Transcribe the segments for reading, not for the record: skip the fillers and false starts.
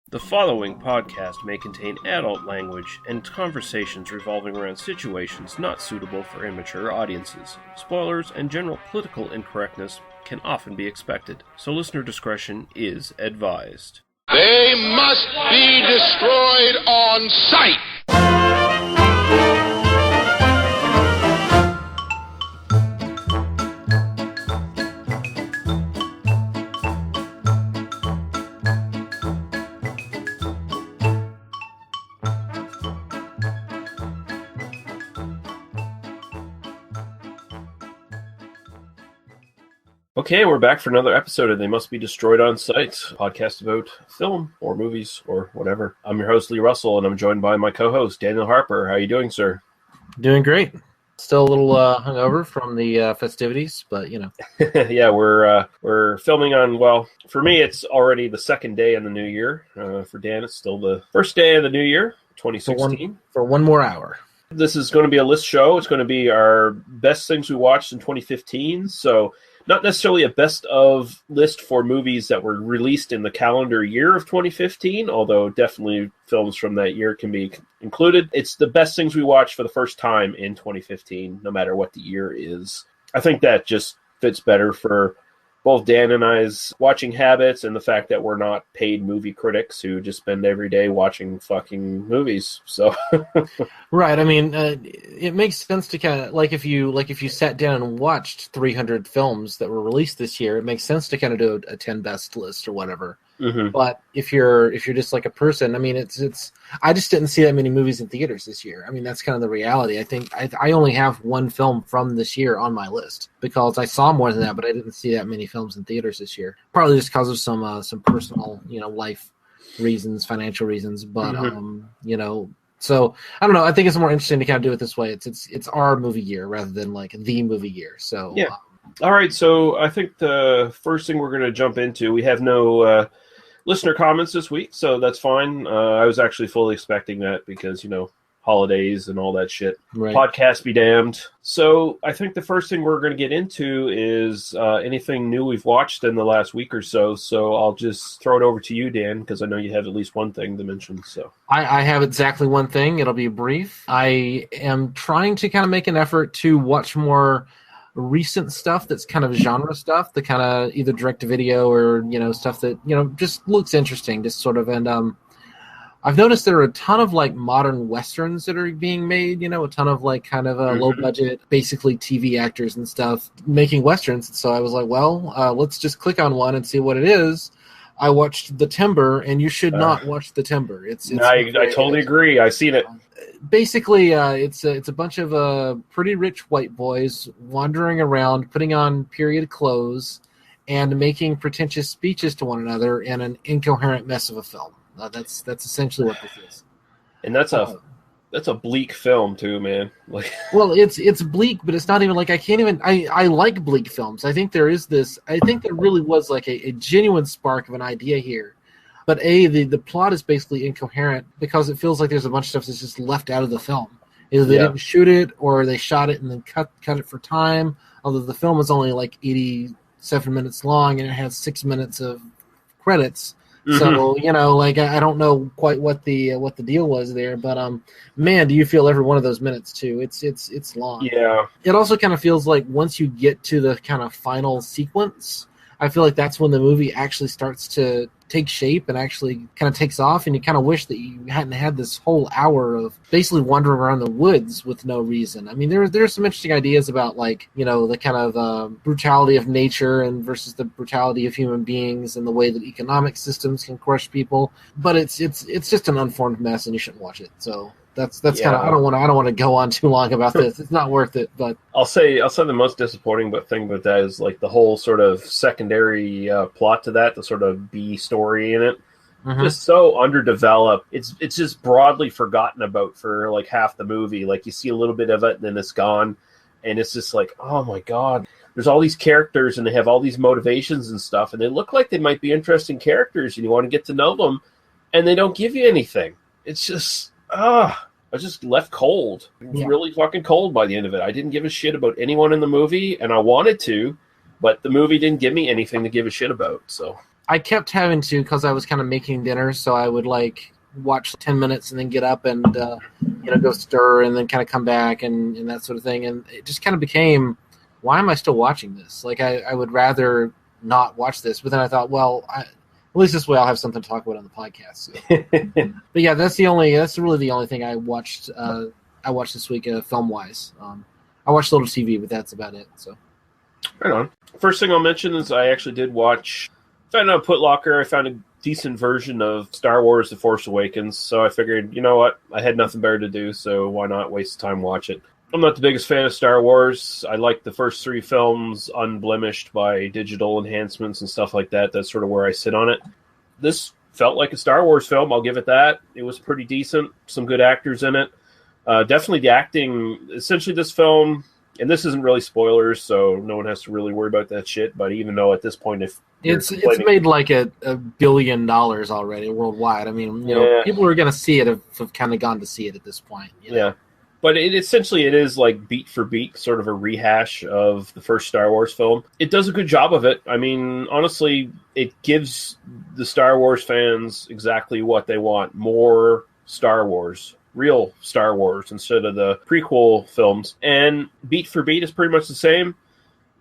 The following podcast may contain adult language and conversations revolving around situations not suitable for immature audiences. Spoilers and general political incorrectness can often be expected, so listener discretion is advised. They must be destroyed on sight! Okay, we're back for another episode of They Must Be Destroyed on Sight, a podcast about film or movies or whatever. I'm your host, Lee Russell, and I'm joined by my co-host, Daniel Harper. How are you doing, sir? Doing great. Still a little hungover from the festivities, but you know. Yeah, we're filming on, well, for me, it's already the second day in the new year. For Dan, it's still the first day of the new year, 2016. For one more hour. This is going to be a list show. It's going to be our best things we watched in 2015, so not necessarily a best of list for movies that were released in the calendar year of 2015, although definitely films from that year can be included. It's the best things we watched for the first time in 2015, no matter what the year is. I think that just fits better for both Dan and I's watching habits and the fact that we're not paid movie critics who just spend every day watching fucking movies. So, right. I mean, it makes sense to kind of like if you sat down and watched 300 films that were released this year, it makes sense to kind of do a 10 best list or whatever. Mm-hmm. But if you're just like a person, I mean, it's I just didn't see that many movies in theaters this year. I mean, that's kind of the reality. I think I only have one film from this year on my list because I saw more than that, but I didn't see that many films in theaters this year. Probably just because of some personal, life reasons, financial reasons. But so I don't know. I think it's more interesting to kind of do it this way. It's our movie year rather than like the movie year. So yeah. All right. So I think the first thing we're going to jump into, we have no listener comments this week, so that's fine. I was actually fully expecting that because, holidays and all that shit. Right. Podcast be damned. So I think the first thing we're going to get into is anything new we've watched in the last week or so. So I'll just throw it over to you, Dan, because I know you have at least one thing to mention. So I have exactly one thing. It'll be brief. I am trying to kind of make an effort to watch more recent stuff that's kind of genre stuff, the kind of either direct to video or stuff that just looks interesting, just sort of. And I've noticed there are a ton of like modern westerns that are being made, a ton of like kind of low budget, basically TV actors and stuff making westerns. So I was like, well, let's just click on one and see what it is. I watched The Timber, and you should not watch The Timber. I totally agree. I've seen it. Basically, it's a bunch of pretty rich white boys wandering around, putting on period clothes, and making pretentious speeches to one another in an incoherent mess of a film. That's essentially what this is. And that's a bleak film too, man. Like, well, it's bleak, but it's not even like I like bleak films. I think there really was like a genuine spark of an idea here. But the plot is basically incoherent because it feels like there's a bunch of stuff that's just left out of the film. Either they didn't shoot it or they shot it and then cut it for time. Although the film is only like 87 minutes long and it has 6 minutes of credits. Mm-hmm. So, like I don't know quite what the deal was there, but man, do you feel every one of those minutes too. It's long. Yeah. It also kind of feels like once you get to the kind of final sequence, I feel like that's when the movie actually starts to take shape and actually kind of takes off, and you kind of wish that you hadn't had this whole hour of basically wandering around the woods with no reason. I mean, there's some interesting ideas about like, the kind of brutality of nature and versus the brutality of human beings and the way that economic systems can crush people, but it's just an unformed mess and you shouldn't watch it. So that's kind of, I don't want to go on too long about this. It's not worth it. But I'll say the most disappointing thing about that is like the whole sort of secondary plot to that, the sort of B story in it, just so underdeveloped. It's just broadly forgotten about for like half the movie. Like you see a little bit of it and then it's gone, and it's just like, oh my god, there's all these characters and they have all these motivations and stuff, and they look like they might be interesting characters and you want to get to know them, and they don't give you anything. It's just I was just left cold. It was really fucking cold by the end of it. I didn't give a shit about anyone in the movie, and I wanted to, but the movie didn't give me anything to give a shit about. So I kept having to, because I was kind of making dinner, so I would like watch 10 minutes and then get up and go stir and then kind of come back and that sort of thing. And it just kind of became, why am I still watching this? Like I would rather not watch this. But then I thought, well, at least this way I'll have something to talk about on the podcast. So. But yeah, that's really the only thing I watched. I watched this week film wise. I watched a little TV, but that's about it. So. Right on. First thing I'll mention is I actually did watch. Found out Putlocker. I found a decent version of Star Wars: The Force Awakens. So I figured, you know what, I had nothing better to do, so why not waste time watch it. I'm not the biggest fan of Star Wars. I like the first 3 films unblemished by digital enhancements and stuff like that. That's sort of where I sit on it. This felt like a Star Wars film. I'll give it that. It was pretty decent. Some good actors in it. Definitely the acting. Essentially, this film. And this isn't really spoilers, so no one has to really worry about that shit. But even though at this point, if it's made like $1 billion already worldwide. I mean, people who are going to see it have kind of gone to see it at this point. Yeah, but it is like beat for beat, sort of a rehash of the first Star Wars film. It does a good job of it. I mean, honestly, it gives the Star Wars fans exactly what they want: more Star Wars. Real Star Wars instead of the prequel films, and beat for beat is pretty much the same.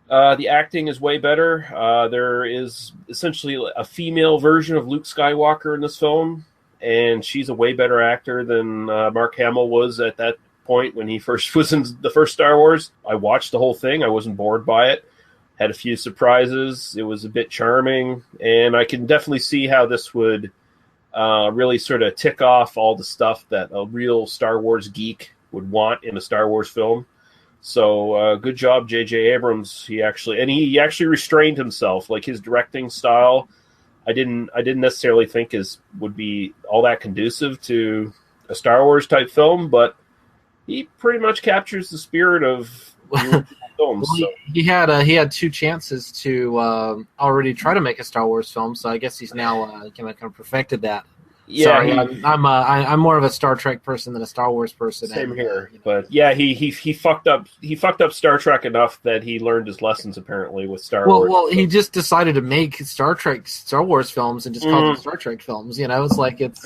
The acting is way better. There is essentially a female version of Luke Skywalker in this film, and she's a way better actor than Mark Hamill was at that point when he first was in the first Star Wars. I watched the whole thing. I wasn't bored by it. Had a few surprises. It was a bit charming, and I can definitely see how this would really sort of tick off all the stuff that a real Star Wars geek would want in a Star Wars film. So good job, J.J. Abrams. He actually restrained himself. Like his directing style, I didn't necessarily think would be all that conducive to a Star Wars type film, but he pretty much captures the spirit of films. Well, he had 2 chances to already try to make a Star Wars film, so I guess he's now kind of perfected that. Yeah, sorry, I'm more of a Star Trek person than a Star Wars person. Same here, but yeah, he fucked up Star Trek enough that he learned his lessons apparently with Star Wars. Well, he just decided to make Star Wars films and just call them Star Trek films. It's like it's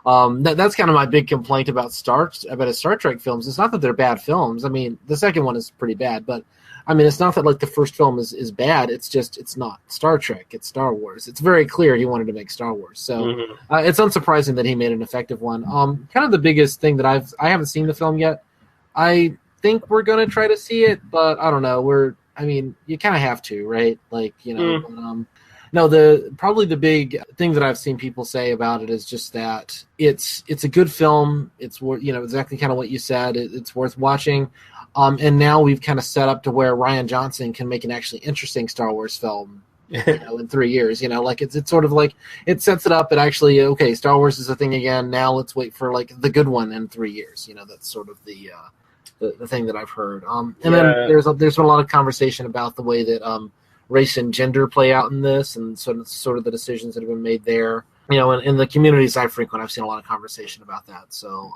that's kind of my big complaint about Star Trek films. It's not that they're bad films. I mean, the second one is pretty bad, but I mean, it's not that like the first film is bad. It's just it's not Star Trek. It's Star Wars. It's very clear he wanted to make Star Wars, so it's unsurprising that he made an effective one. Kind of the biggest thing that I haven't seen the film yet. I think we're gonna try to see it, but I don't know. You kind of have to, right? Like But, no, probably the big thing that I've seen people say about it is just that it's a good film. It's exactly kind of what you said. It's worth watching. And now we've kind of set up to where Rian Johnson can make an actually interesting Star Wars film, in 3 years. Like it's sort of like it sets it up. And actually, okay, Star Wars is a thing again. Now let's wait for like the good one in 3 years. That's sort of the thing that I've heard. Then there's been a lot of conversation about the way that race and gender play out in this, and sort of the decisions that have been made there. In the communities I frequent, I've seen a lot of conversation about that. So.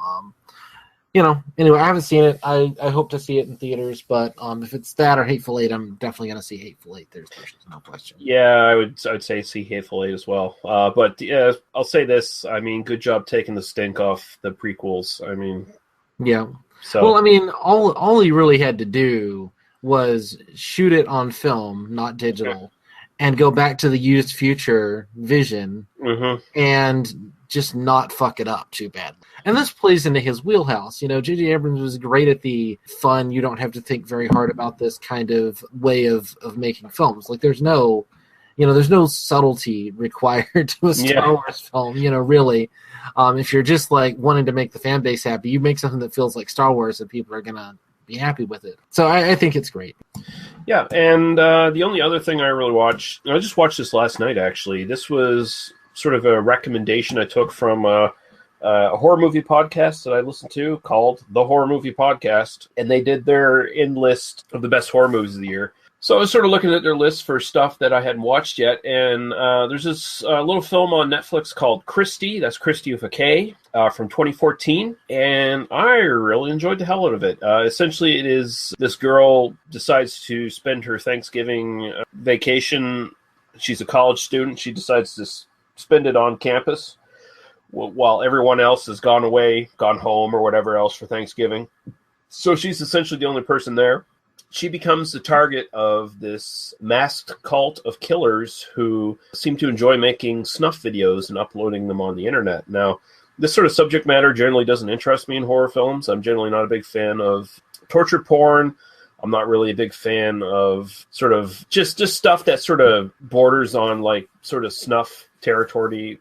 Anyway, I haven't seen it. I hope to see it in theaters, but if it's that or Hateful Eight, I'm definitely going to see Hateful Eight. There's no question. Yeah, I would say see Hateful Eight as well. But yeah, I'll say this. I mean, good job taking the stink off the prequels. I mean, yeah. So well, I mean, all he really had to do was shoot it on film, not digital, and go back to the used future vision and just not fuck it up too badly. And this plays into his wheelhouse. J.J. Abrams was great at the fun, you don't have to think very hard about this kind of way of making films. Like there's no subtlety required to a Star Wars film, really. If you're just like wanting to make the fan base happy, you make something that feels like Star Wars and people are going to be happy with it. So I think it's great. Yeah, and the only other thing I really watched, I just watched this last night actually. This was sort of a recommendation I took from a horror movie podcast that I listened to called The Horror Movie Podcast, and they did their list of the best horror movies of the year. So I was sort of looking at their list for stuff that I hadn't watched yet, and there's this little film on Netflix called Christy, that's Christy with a K, from 2014, and I really enjoyed the hell out of it. Essentially, it is this girl decides to spend her Thanksgiving vacation She's a college student. She decides to spend it on campus while everyone else has gone away, gone home, or whatever else for Thanksgiving. So she's essentially the only person there. She becomes the target of this masked cult of killers who seem to enjoy making snuff videos and uploading them on the internet. Now, this sort of subject matter generally doesn't interest me in horror films. I'm generally not a big fan of torture porn. I'm not really a big fan of sort of just stuff that sort of borders on like sort of snuff territory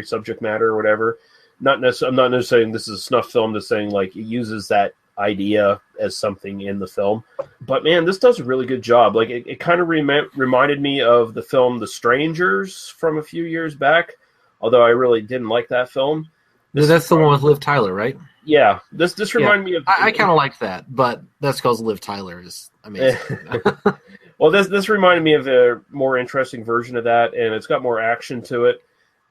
subject matter or whatever. I'm not necessarily saying this is a snuff film, just saying like it uses that idea as something in the film. But man, this does a really good job. Like it kind of reminded me of the film The Strangers from a few years back, although I really didn't like that film. That's the one with Liv Tyler, right? Yeah, this reminded me of. I kind of liked that, but that's because Liv Tyler is amazing. Well, this reminded me of a more interesting version of that, and it's got more action to it.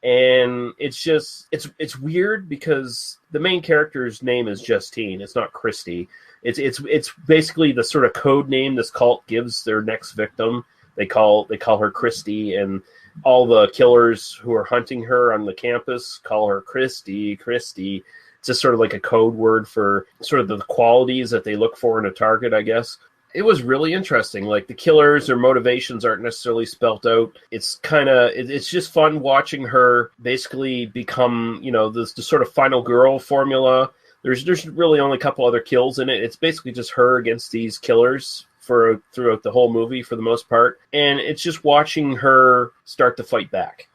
And it's weird because the main character's name is Justine. It's not Christy. It's basically the sort of code name this cult gives their next victim. They call her Christy, and all the killers who are hunting her on the campus call her Christy. It's just sort of like a code word for sort of the qualities that they look for in a target, I guess. It was really interesting. Like the killers, their motivations aren't necessarily spelt out. It's just fun watching her basically become, the sort of final girl formula. There's really only a couple other kills in it. It's basically just her against these killers throughout the whole movie for the most part. And it's just watching her start to fight back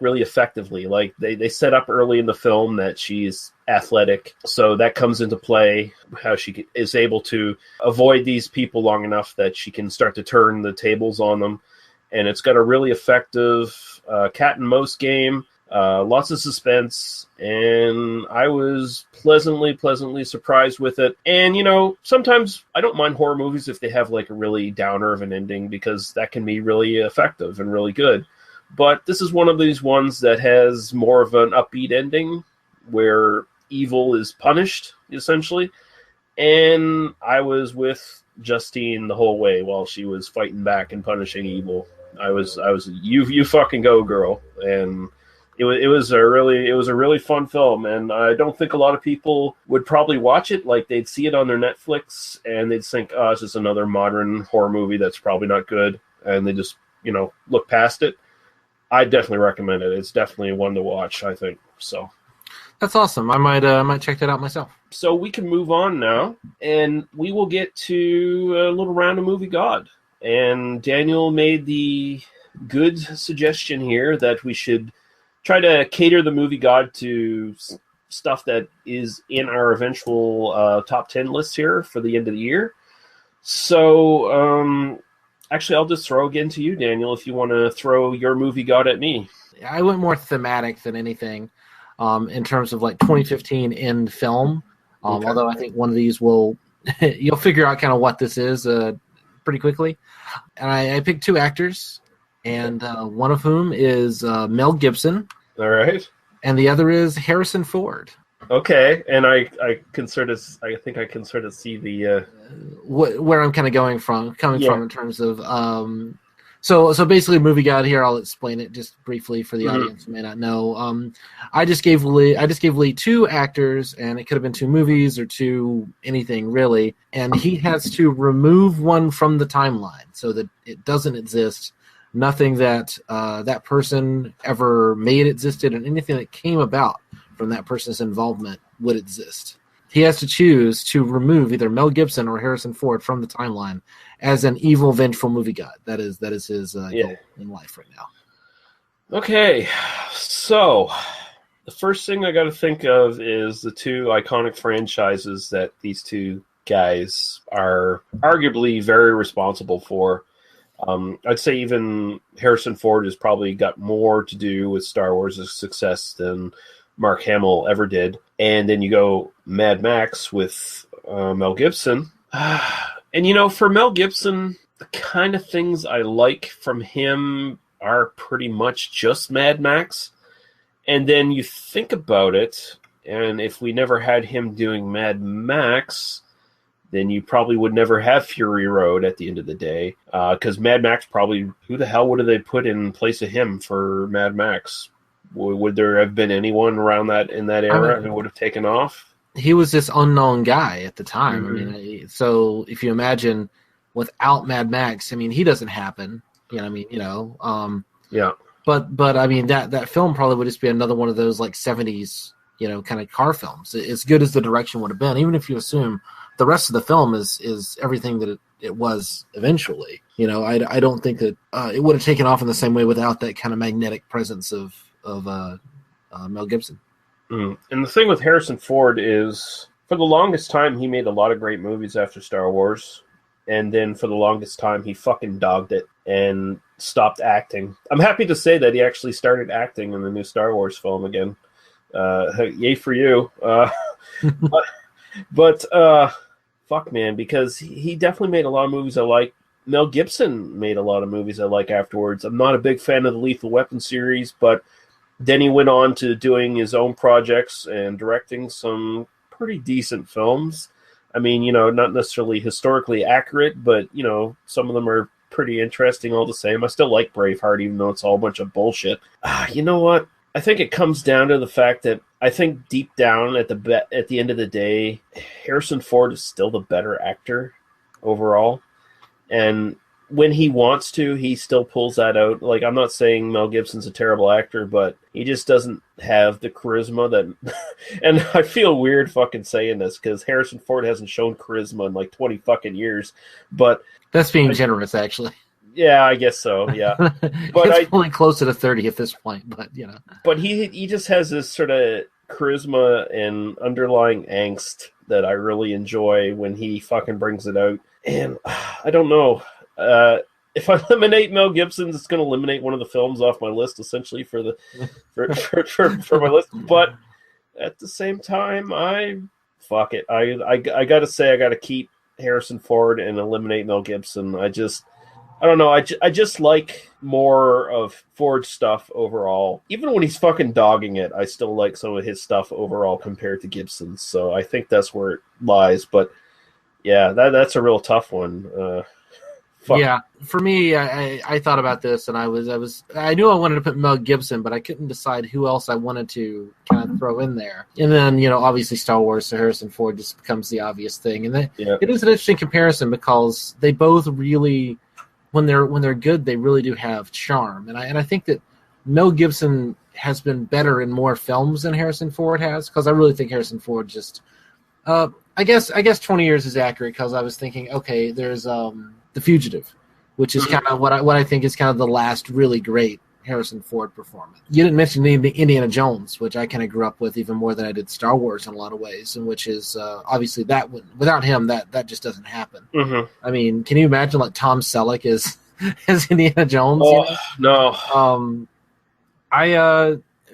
really effectively. Like they set up early in the film that she's athletic, so that comes into play, how she is able to avoid these people long enough that she can start to turn the tables on them. And it's got a really effective cat and mouse game, lots of suspense, and I was pleasantly surprised with it. And sometimes I don't mind horror movies if they have like a really downer of an ending, because that can be really effective and really good. But this is one of these ones that has more of an upbeat ending where evil is punished, essentially. And I was with Justine the whole way while she was fighting back and punishing evil. I was you fucking go, girl. And it was a really fun film, and I don't think a lot of people would probably watch it. Like they'd see it on their Netflix and they'd think, oh, it's just another modern horror movie that's probably not good, and they just look past it. I definitely recommend it. It's definitely one to watch, I think. So that's awesome. I might check that out myself. So we can move on now, and we will get to a little round of Movie God. And Daniel made the good suggestion here that we should try to cater the Movie God to stuff that is in our eventual top 10 lists here for the end of the year. So, actually, I'll just throw again to you, Daniel, if you want to throw your Movie God at me. I went more thematic than anything in terms of like 2015 in film. Okay. Although I think one of these you'll figure out kind of what this is pretty quickly. And I picked two actors, and one of whom is Mel Gibson. All right. And the other is Harrison Ford. Okay, and I can sort of see the where I'm kind of coming from in terms of so basically Movie God here. I'll explain it just briefly for the audience who may not know. I just gave Lee two actors, and it could have been two movies or two anything really, and he has to remove one from the timeline so that it doesn't exist. Nothing that that person ever made existed, and anything that came about from that person's involvement would exist. He has to choose to remove either Mel Gibson or Harrison Ford from the timeline as an evil, vengeful movie god. That is his goal in life right now. Okay, so the first thing I got to think of is the two iconic franchises that these two guys are arguably very responsible for. I'd say even Harrison Ford has probably got more to do with Star Wars' success than Mark Hamill ever did. And then you go Mad Max with Mel Gibson. And, for Mel Gibson, the kind of things I like from him are pretty much just Mad Max. And then you think about it, and if we never had him doing Mad Max, then you probably would never have Fury Road at the end of the day. Because Mad Max probably, who the hell would have they put in place of him for Mad Max? Would there have been anyone around that in that era who would have taken off? He was this unknown guy at the time. Mm-hmm. I mean, so if you imagine without Mad Max, I mean, he doesn't happen. You know, I mean, yeah. But I mean, that film probably would just be another one of those like 70s, kind of car films. As good as the direction would have been, even if you assume the rest of the film is everything that it was eventually. I don't think that it would have taken off in the same way without that kind of magnetic presence of Mel Gibson. And the thing with Harrison Ford is, for the longest time, he made a lot of great movies after Star Wars. And then for the longest time, he fucking dogged it and stopped acting. I'm happy to say that he actually started acting in the new Star Wars film again. Yay for you. But fuck, man, because he definitely made a lot of movies I like. Mel Gibson made a lot of movies I like afterwards. I'm not a big fan of the Lethal Weapon series, but then he went on to doing his own projects and directing some pretty decent films. I mean, not necessarily historically accurate, but, some of them are pretty interesting all the same. I still like Braveheart, even though it's all a bunch of bullshit. You know what? I think it comes down to the fact that I think deep down at the end of the day, Harrison Ford is still the better actor overall. And when he wants to, he still pulls that out. Like, I'm not saying Mel Gibson's a terrible actor, but he just doesn't have the charisma that... And I feel weird fucking saying this, because Harrison Ford hasn't shown charisma in like 20 fucking years, but... That's being generous, actually. Yeah, I guess so, yeah. But it's pulling closer to 30 at this point, but, But he just has this sort of charisma and underlying angst that I really enjoy when he fucking brings it out. And I don't know... if I eliminate Mel Gibson, it's going to eliminate one of the films off my list, essentially, for my list. But at the same time, fuck it. I got to say, I got to keep Harrison Ford and eliminate Mel Gibson. I don't know. I just like more of Ford's stuff overall. Even when he's fucking dogging it, I still like some of his stuff overall compared to Gibson's. So I think that's where it lies. But yeah, that's a real tough one. Fuck. Yeah, for me, I thought about this, and I knew I wanted to put Mel Gibson, but I couldn't decide who else I wanted to kind of throw in there. And then, obviously Star Wars, so Harrison Ford just becomes the obvious thing. And It is an interesting comparison because they both really, when they're good, they really do have charm. And I think that Mel Gibson has been better in more films than Harrison Ford has, because I really think Harrison Ford just, I guess 20 years is accurate, because I was thinking, okay, there's The Fugitive, which is kind of what I think is kind of the last really great Harrison Ford performance. You didn't mention Indiana Jones, which I kind of grew up with even more than I did Star Wars in a lot of ways, and which is obviously that without him that just doesn't happen. Mm-hmm. I mean, can you imagine like Tom Selleck as Indiana Jones? Oh, no.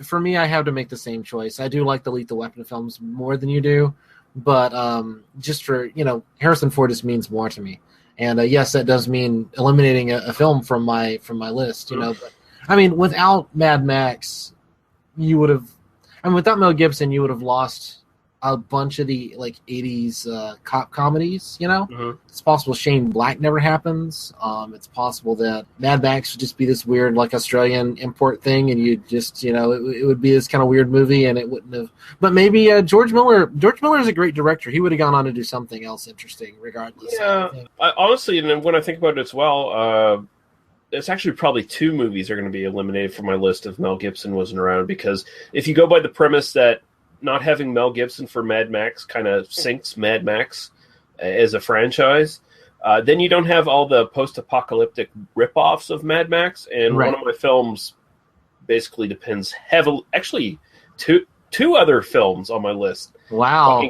For me, I have to make the same choice. I do like the Lethal Weapon films more than you do, but just for Harrison Ford just means more to me. And yes, that does mean eliminating a film from my list, But I mean, without Mad Max, without Mel Gibson, you would have lost a bunch of the like 80s cop comedies. Mm-hmm. It's possible Shane Black never happens. It's possible that Mad Max would just be this weird like Australian import thing, and you just it would be this kind of weird movie, and it wouldn't have. But maybe George Miller is a great director. He would have gone on to do something else interesting, regardless. Yeah, honestly, and when I think about it as well, it's actually probably two movies are going to be eliminated from my list if Mel Gibson wasn't around, because if you go by the premise that not having Mel Gibson for Mad Max kind of sinks Mad Max as a franchise, then you don't have all the post-apocalyptic rip-offs of Mad Max, and right. One of my films basically depends heavily. Actually, two other films on my list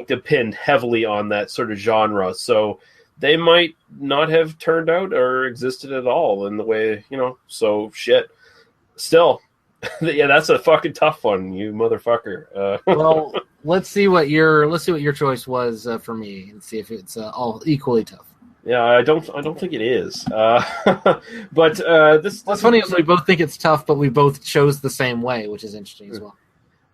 depend heavily on that sort of genre, so they might not have turned out or existed at all in the way, so shit. Still, yeah, that's a fucking tough one, you motherfucker. Well, let's see what your choice was for me, and see if it's all equally tough. Yeah, I don't think it is. But this. What's funny is we both think it's tough, but we both chose the same way, which is interesting as well.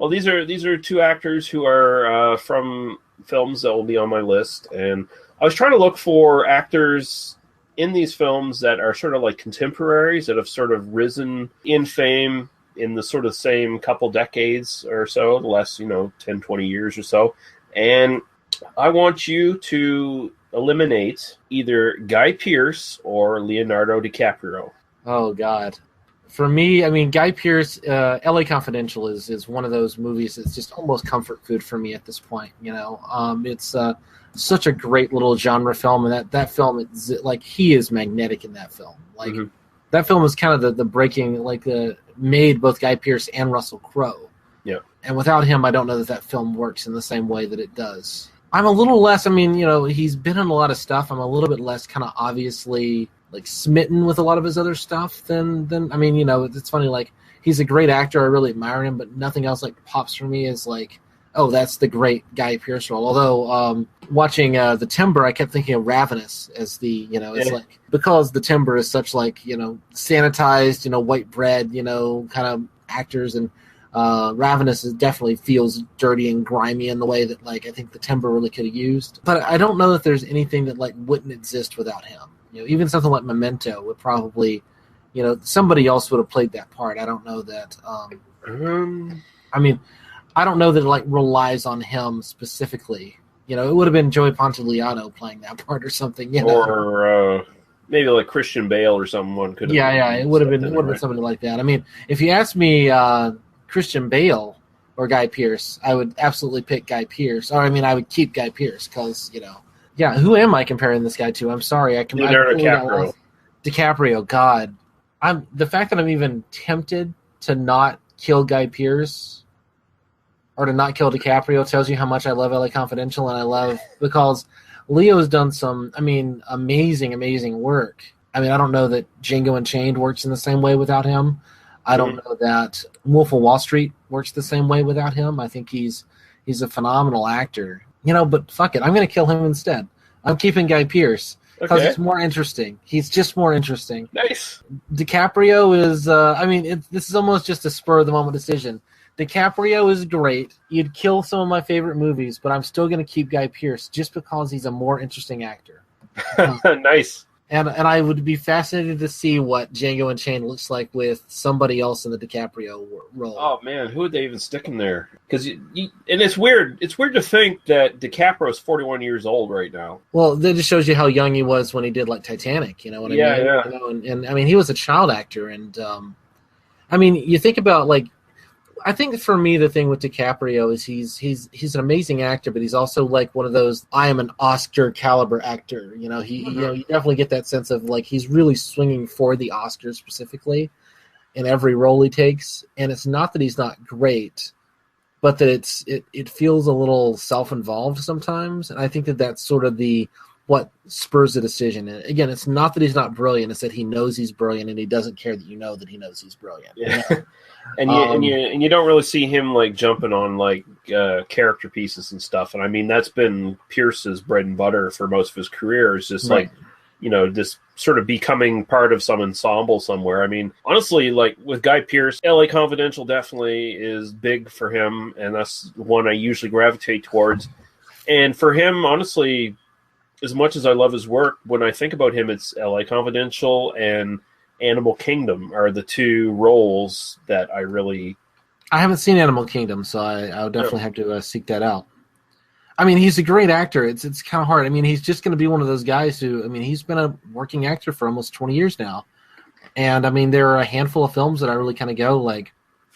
Well, these are two actors who are from films that will be on my list, and I was trying to look for actors in these films that are sort of like contemporaries that have sort of risen in fame in the sort of same couple decades or so, the last 10, 20 years or so, and I want you to eliminate either Guy Pearce or Leonardo DiCaprio. Oh God. For me, I mean, Guy Pearce, L.A. Confidential is one of those movies that's just almost comfort food for me at this point. It's such a great little genre film, and that film, he is magnetic in that film. Like that film is kind of the breaking, made both Guy Pearce and Russell Crowe. Yeah. And without him, I don't know that film works in the same way that it does. I'm a little less. I mean, he's been in a lot of stuff. I'm a little bit less kind of obviously smitten with a lot of his other stuff than I mean, it's funny, he's a great actor, I really admire him, but nothing else pops for me as oh, that's the great Guy Pearce role. Although watching The Timber, I kept thinking of Ravenous as the it's because The Timber is such sanitized, white bread, kind of actors, and Ravenous definitely feels dirty and grimy in the way that I think The Timber really could have used. But I don't know that there's anything that wouldn't exist without him. Even something like Memento would probably, somebody else would have played that part. I don't know that. I mean, I don't know that it relies on him specifically. It would have been Joey Pantoliano playing that part or something. Or maybe Christian Bale or someone could have. Yeah, it would have been somebody like that. I mean, if you asked me Christian Bale or Guy Pearce, I would absolutely pick Guy Pearce. Or I would keep Guy Pearce because Yeah, who am I comparing this guy to? I'm sorry. Leonardo DiCaprio. DiCaprio, God. The fact that I'm even tempted to not kill Guy Pearce or to not kill DiCaprio tells you how much I love LA Confidential, and because Leo's done some, amazing, amazing work. I don't know that Django Unchained works in the same way without him. I don't know that Wolf of Wall Street works the same way without him. I think he's a phenomenal actor. But fuck it. I'm going to kill him instead. I'm keeping Guy Pearce because it's more interesting. He's just more interesting. Nice. DiCaprio is, this is almost just a spur-of-the-moment decision. DiCaprio is great. You'd kill some of my favorite movies, but I'm still going to keep Guy Pearce just because he's a more interesting actor. Nice. And I would be fascinated to see what Django Unchained looks like with somebody else in the DiCaprio role. Oh man, who would they even stick in there? Because and it's weird. It's weird to think that DiCaprio is 41 years old right now. Well, that just shows you how young he was when he did Titanic. You know what I mean? Yeah. And he was a child actor, and you think about I think for me the thing with DiCaprio is he's an amazing actor, but he's also one of those I am an Oscar caliber actor. You definitely get that sense of he's really swinging for the Oscars specifically in every role he takes, and it's not that he's not great, but that it feels a little self-involved sometimes, and I think that that's sort of what spurs the decision. And again, it's not that he's not brilliant; it's that he knows he's brilliant, and he doesn't care that you know that he knows he's brilliant. Yeah. And you don't really see him jumping on character pieces and stuff. And that's been Pierce's bread and butter for most of his career. Is just right. Just sort of becoming part of some ensemble somewhere. Honestly, with Guy Pearce, LA Confidential definitely is big for him, and that's one I usually gravitate towards. And for him, honestly, as much as I love his work, when I think about him, it's LA Confidential and Animal Kingdom are the two roles that I haven't seen Animal Kingdom, so I would definitely have to seek that out. He's a great actor. It's kind of hard. He's just going to be one of those guys who, he's been a working actor for almost 20 years now. And, there are a handful of films that I really kind of go,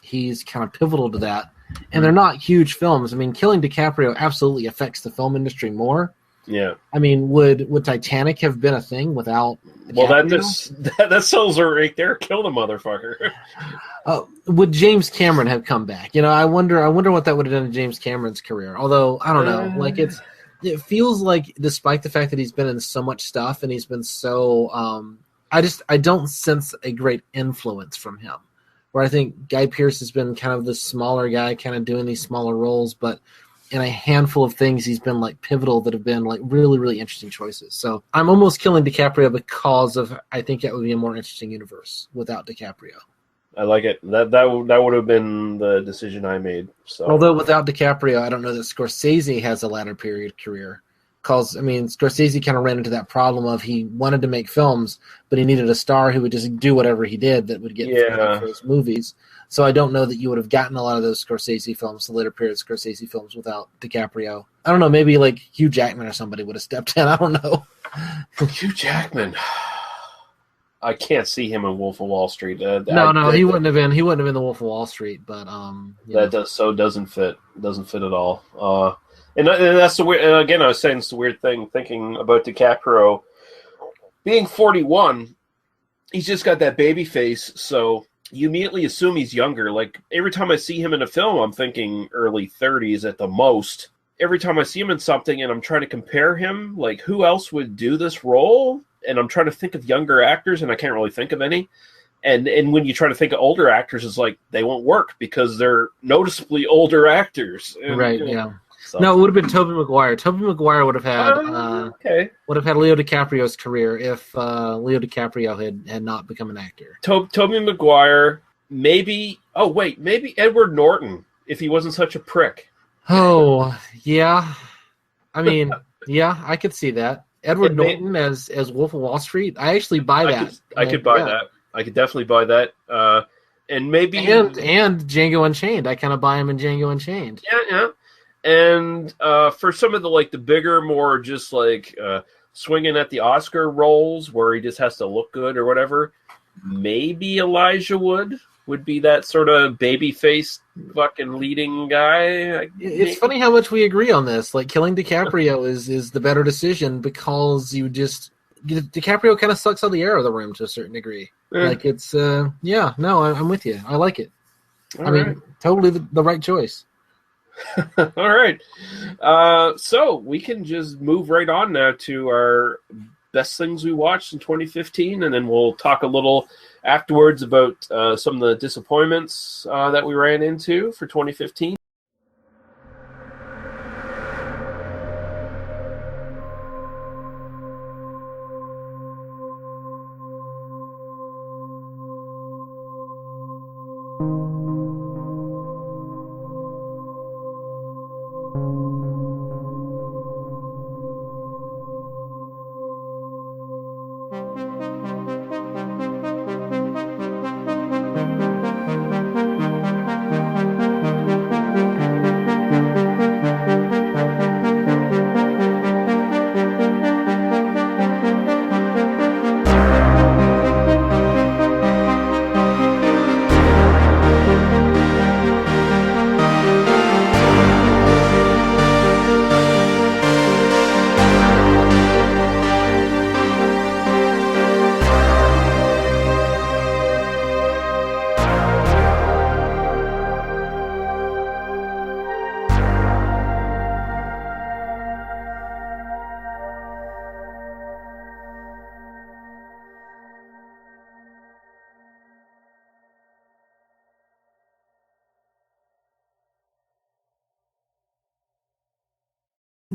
he's kind of pivotal to that. And they're not huge films. Killing DiCaprio absolutely affects the film industry more. Yeah. Would Titanic have been a thing without DiCaprio? Well, that sells her right there. Kill the motherfucker. Would James Cameron have come back? I wonder what that would have done to James Cameron's career. Although I don't know, it feels like despite the fact that he's been in so much stuff and he's been so, I don't sense a great influence from him. Where I think Guy Pearce has been kind of the smaller guy, kind of doing these smaller roles, but in a handful of things he's been pivotal that have been really, really interesting choices. So I'm almost killing DiCaprio because of I think that would be a more interesting universe without DiCaprio. I like it. That would have been the decision I made. So, although without DiCaprio, I don't know that Scorsese has a latter period career. Because, I mean, Scorsese kind of ran into that problem of he wanted to make films, but he needed a star who would just do whatever he did that would get funding for his movies. So I don't know that you would have gotten a lot of those Scorsese films, the later period Scorsese films, without DiCaprio. I don't know, maybe like Hugh Jackman or somebody would have stepped in. I don't know. Hugh Jackman. I can't see him in Wolf of Wall Street. No, he wouldn't have been. He wouldn't have been the Wolf of Wall Street, but doesn't fit. Doesn't fit at all. And that's the weird. And again, I was saying it's the weird thing thinking about DiCaprio being 41. He's just got that baby face, so you immediately assume he's younger. Like every time I see him in a film, I'm thinking early 30s at the most. Every time I see him in something, and I'm trying to compare him, like who else would do this role? And I'm trying to think of younger actors, and I can't really think of any. And when you try to think of older actors, it's like they won't work because they're noticeably older actors. And, right? Yeah. So. No, it would have been Tobey Maguire. Tobey Maguire would have had Leo DiCaprio's career if Leo DiCaprio had not become an actor. Tobey Maguire, maybe. Oh wait, maybe Edward Norton if he wasn't such a prick. Oh yeah, I mean yeah, I could see that. Edward Norton as Wolf of Wall Street. I actually buy that. I could buy that. I could definitely buy that. And maybe and Django Unchained. I kind of buy him in Django Unchained. Yeah. And for some of the bigger, more just swinging at the Oscar roles where he just has to look good or whatever, maybe Elijah would be that sort of baby-faced fucking leading guy. It's funny how much we agree on this. Like killing DiCaprio is the better decision because DiCaprio kind of sucks out the air of the room to a certain degree. Like it's I'm with you. I like it. All right. Totally the right choice. All right. So we can just move right on now to our best things we watched in 2015, and then we'll talk a little afterwards about some of the disappointments that we ran into for 2015.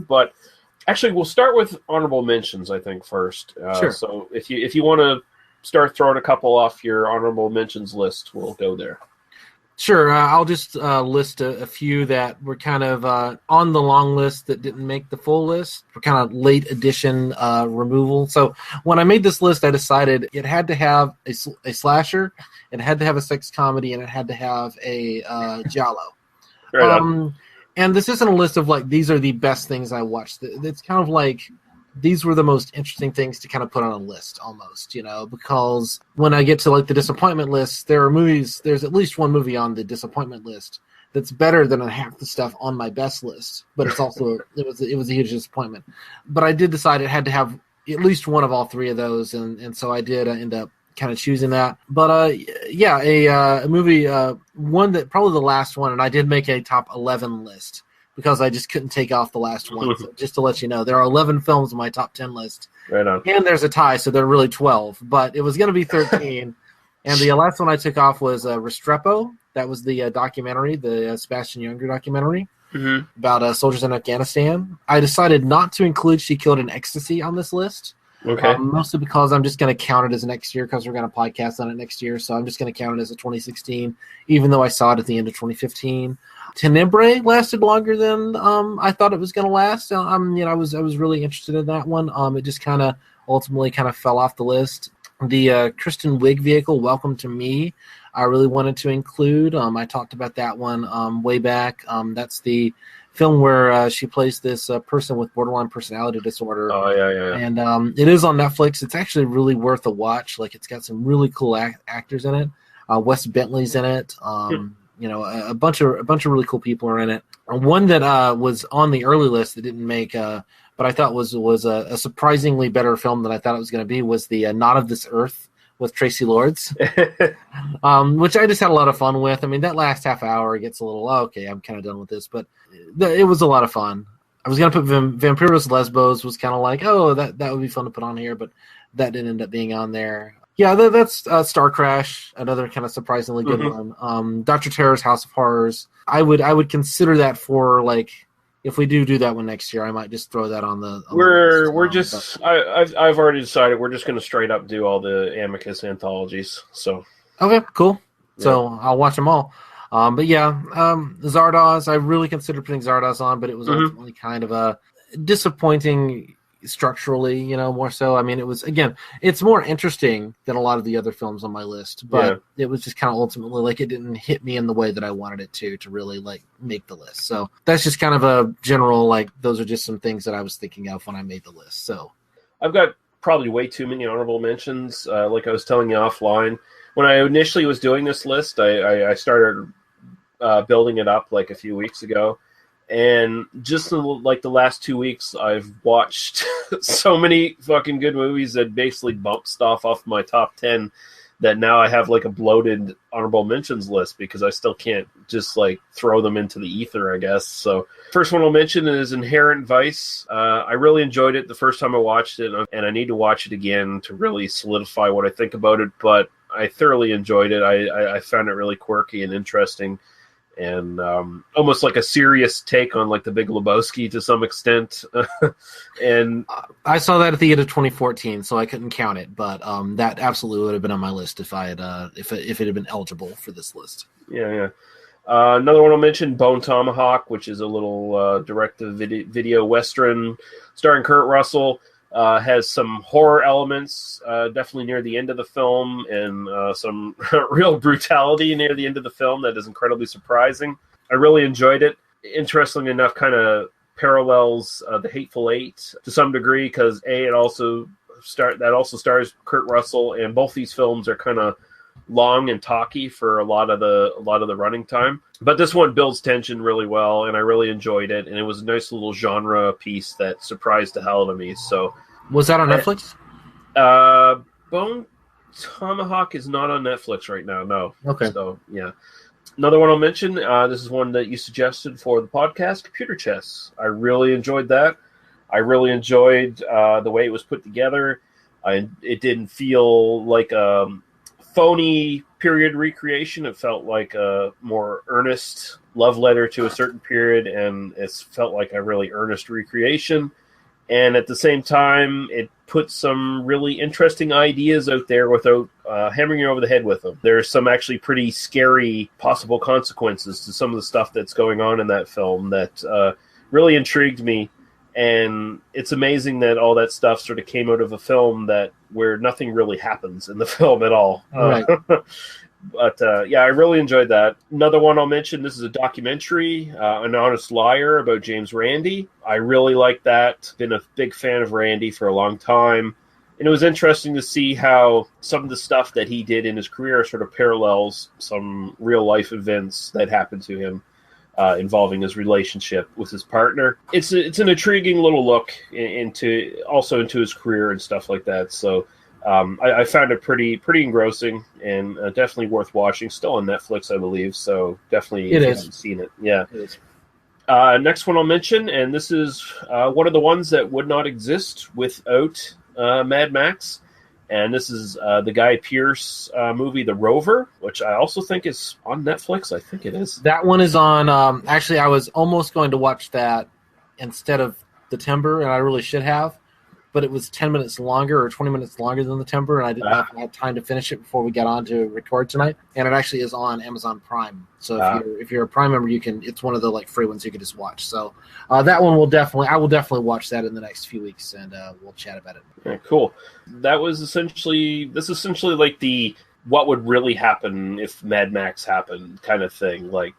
But actually, we'll start with honorable mentions, I think, first. Sure. So if you want to start throwing a couple off your honorable mentions list, we'll go there. Sure. I'll just list a few that were kind of on the long list that didn't make the full list. For kind of late edition removal. So when I made this list, I decided it had to have a slasher, it had to have a sex comedy, and it had to have a giallo. Right and this isn't a list of these are the best things I watched. It's kind of like these were the most interesting things to kind of put on a list almost, because when I get to the disappointment list, there are movies, there's at least one movie on the disappointment list that's better than half the stuff on my best list, but it's also, it was a huge disappointment. But I did decide it had to have at least one of all three of those. And so I did end up kind of choosing that. But a movie, one that probably the last one, and I did make a top 11 list because I just couldn't take off the last one. So just to let you know, there are 11 films on my top 10 list. Right on. And there's a tie, so there are really 12. But it was going to be 13. And the last one I took off was Restrepo. That was the documentary, the Sebastian Junger documentary about soldiers in Afghanistan. I decided not to include She Killed in Ecstasy on this list Okay. Mostly because I'm just going to count it as next year because we're going to podcast on it next year. So I'm just going to count it as a 2016, even though I saw it at the end of 2015. Tenebrae lasted longer than I thought it was going to last. I was really interested in that one. It just kind of ultimately kind of fell off the list. The Kristen Wiig vehicle, Welcome to Me, I really wanted to include. I talked about that one way back. That's the film where she plays this person with borderline personality disorder. Oh, yeah. And it is on Netflix. It's actually really worth a watch. Like, it's got some really cool actors in it. Wes Bentley's in it. A bunch of really cool people are in it. One that was on the early list that didn't make, but I thought was a surprisingly better film than I thought it was going to be, was the Not of This Earth with Tracy Lords, which I just had a lot of fun with. I mean, that last half hour gets a little, okay, I'm kind of done with this, but it was a lot of fun. I was going to put Vampiros Lesbos, was kind of like, oh, that would be fun to put on here, but that didn't end up being on there. Yeah, that's Star Crash, another kind of surprisingly good one. Dr. Terror's House of Horrors. I would consider that for, like, if we do that one next year, I might just throw that on the. I've already decided we're just going to straight up do all the Amicus anthologies. So okay, cool. Yeah. So I'll watch them all. But yeah, Zardoz. I really considered putting Zardoz on, but it was ultimately kind of a disappointing structurally, more so. I mean, it's more interesting than a lot of the other films on my list, but it was just kind of ultimately, like, it didn't hit me in the way that I wanted it to really, like, make the list. So that's just kind of a general, like, those are just some things that I was thinking of when I made the list. So I've got probably way too many honorable mentions. Like I was telling you offline, when I initially was doing this list, I started building it up like a few weeks ago. And just in, like, the last 2 weeks, I've watched so many fucking good movies that basically bumped stuff off my top 10 that now I have, like, a bloated honorable mentions list because I still can't just, like, throw them into the ether, I guess. So first one I'll mention is Inherent Vice. I really enjoyed it the first time I watched it, and I need to watch it again to really solidify what I think about it. But I thoroughly enjoyed it. I found it really quirky and interesting. And almost like a serious take on, like, The Big Lebowski to some extent. And I saw that at the end of 2014, so I couldn't count it. But that absolutely would have been on my list if I had if it had been eligible for this list. Yeah. Another one I'll mention, Bone Tomahawk, which is a little direct-to-video Western starring Kurt Russell. Has some horror elements, definitely near the end of the film, and some real brutality near the end of the film that is incredibly surprising. I really enjoyed it. Interestingly enough, kind of parallels The Hateful Eight to some degree, because it also stars Kurt Russell, and both these films are kind of long and talky for a lot of the running time. But this one builds tension really well, and I really enjoyed it. And it was a nice little genre piece that surprised the hell out of me. So, was that on Netflix? Bone Tomahawk is not on Netflix right now. No. Okay. So yeah. Another one I'll mention. This is one that you suggested for the podcast, Computer Chess. I really enjoyed that. I really enjoyed the way it was put together. It didn't feel like phony period recreation. It felt like a more earnest love letter to a certain period, and it felt like a really earnest recreation. And at the same time, it put some really interesting ideas out there without hammering you over the head with them. There's some actually pretty scary possible consequences to some of the stuff that's going on in that film that really intrigued me. And it's amazing that all that stuff sort of came out of a film where nothing really happens in the film at all. Right. But I really enjoyed that. Another one I'll mention, this is a documentary, An Honest Liar, about James Randi. I really like that. Been a big fan of Randi for a long time. And it was interesting to see how some of the stuff that he did in his career sort of parallels some real life events that happened to him. Involving his relationship with his partner. It's an intriguing little look into his career and stuff like that. So I found it pretty engrossing and definitely worth watching. Still on Netflix, I believe. So definitely if you haven't seen it. Yeah. It is. Next one I'll mention, and this is one of the ones that would not exist without Mad Max. And this is the Guy Pearce movie, The Rover, which I also think is on Netflix. I think it is. That one is on. Actually, I was almost going to watch that instead of The Timber, and I really should have. but it was 10 minutes longer or 20 minutes longer than the Timber, and I didn't have time to finish it before we got on to record tonight. And it actually is on Amazon Prime. So if you're a Prime member, it's one of the free ones you can just watch. So that one I will definitely watch that in the next few weeks, and we'll chat about it. Yeah, cool. This is essentially like the what would really happen if Mad Max happened kind of thing. Like,